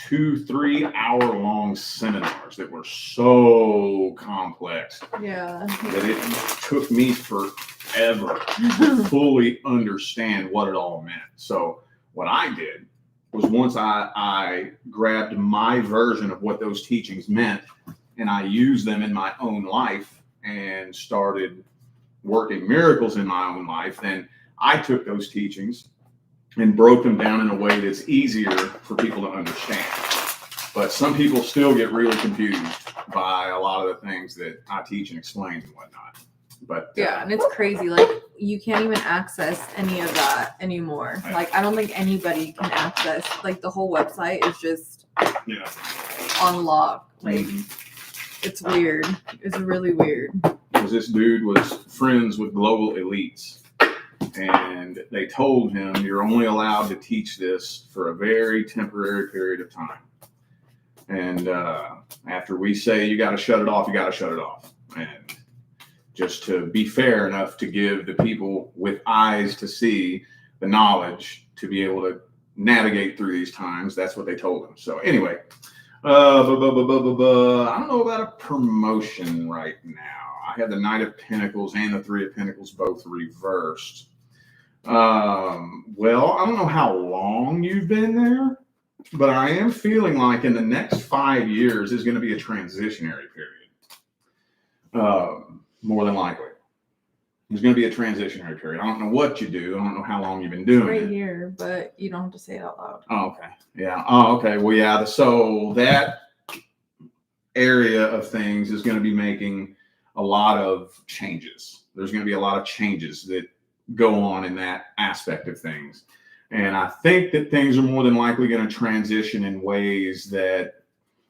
2-3 hour long seminars that were so complex Yeah. that it took me forever to fully understand what it all meant. So what I did was once I grabbed my version of what those teachings meant and I used them in my own life and started working miracles in my own life, then I took those teachings and broke them down in a way that's easier for people to understand. But some people still get really confused by a lot of the things that I teach and explain and whatnot. But yeah, and it's crazy. Like, you can't even access any of that anymore. Right. Like, I don't think anybody can access. Like, the whole website is just on lock. Like, it's weird. It's really weird. Because this dude was friends with global elites. And they told him, you're only allowed to teach this for a very temporary period of time. And after we say you got to shut it off, you got to shut it off. And just to be fair enough to give the people with eyes to see the knowledge to be able to navigate through these times, that's what they told him. So anyway, I don't know about a promotion right now. I have the Knight of Pentacles and the Three of Pentacles both reversed. Well, I don't know how long you've been there, but I am feeling like in the next 5 years is going to be a transitionary period. More than likely. There's going to be a transitionary period. I don't know what you do. I don't know how long you've been doing Right it. here, but you don't have to say it out loud. Oh, okay. Yeah. Oh, okay. Well, yeah. So that area of things is going to be making a lot of changes. There's going to be a lot of changes that go on in that aspect of things. And I think that things are more than likely going to transition in ways that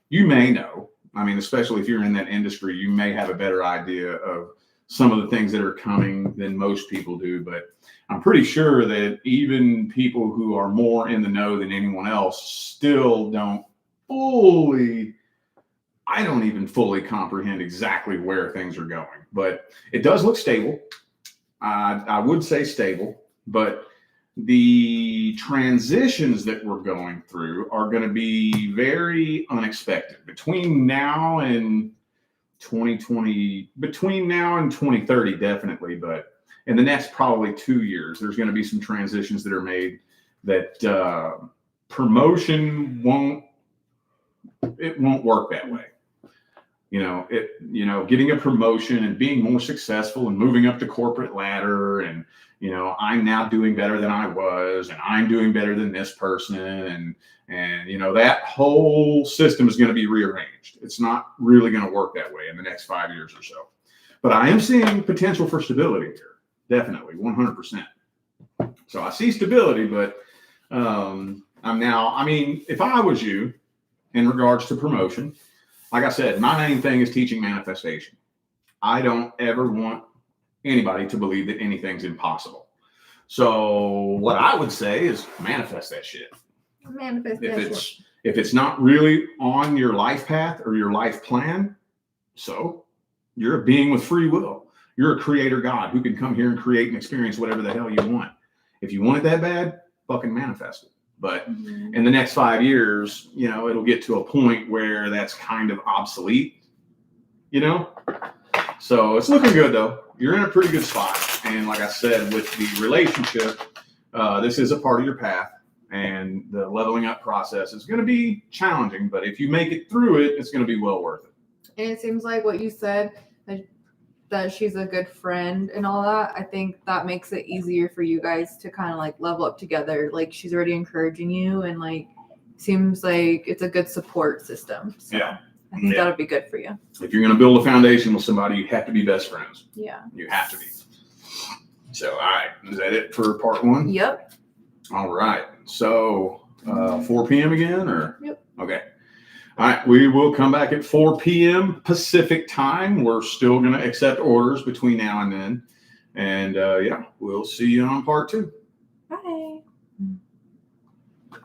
you may know. I mean, especially if you're in that industry, you may have a better idea of some of the things that are coming than most people do. But I'm pretty sure that even people who are more in the know than anyone else still don't fully, I don't even fully comprehend exactly where things are going. But it does look stable. I would say stable, but the transitions that we're going through are going to be very unexpected between now and 2020, between now and 2030, definitely. But in the next probably 2 years, there's going to be some transitions that are made that promotion won't work that way. Getting a promotion and being more successful and moving up the corporate ladder and, I'm now doing better than I was, and I'm doing better than this person. And that whole system is going to be rearranged. It's not really going to work that way in the next 5 years or so. But I am seeing potential for stability here. Definitely, 100%. So I see stability, but if I was you in regards to promotion, like I said, my main thing is teaching manifestation. I don't ever want anybody to believe that anything's impossible. So what I would say is manifest that shit. If it's not really on your life path or your life plan, so you're a being with free will. You're a creator God who can come here and create and experience whatever the hell you want. If you want it that bad, fucking manifest it. But in the next 5 years, it'll get to a point where that's kind of obsolete, So it's looking good though. You're in a pretty good spot. And like I said, with the relationship, this is a part of your path. And the leveling up process is going to be challenging, but if you make it through it, it's going to be well worth it. And it seems like what you said, that she's a good friend and all that. I think that makes it easier for you guys to kind of like level up together. Like she's already encouraging you, and like seems like it's a good support system. So Yeah. I think Yeah. that'll be good for you. If you're going to build a foundation with somebody, you have to be best friends. Yeah. You have to be. So, all right. Is that it for part 1? Yep. All right. So 4 p.m. again, or? Yep. Okay. All right. We will come back at 4 p.m. Pacific time. We're still going to accept orders between now and then. And yeah, we'll see you on part 2. Bye.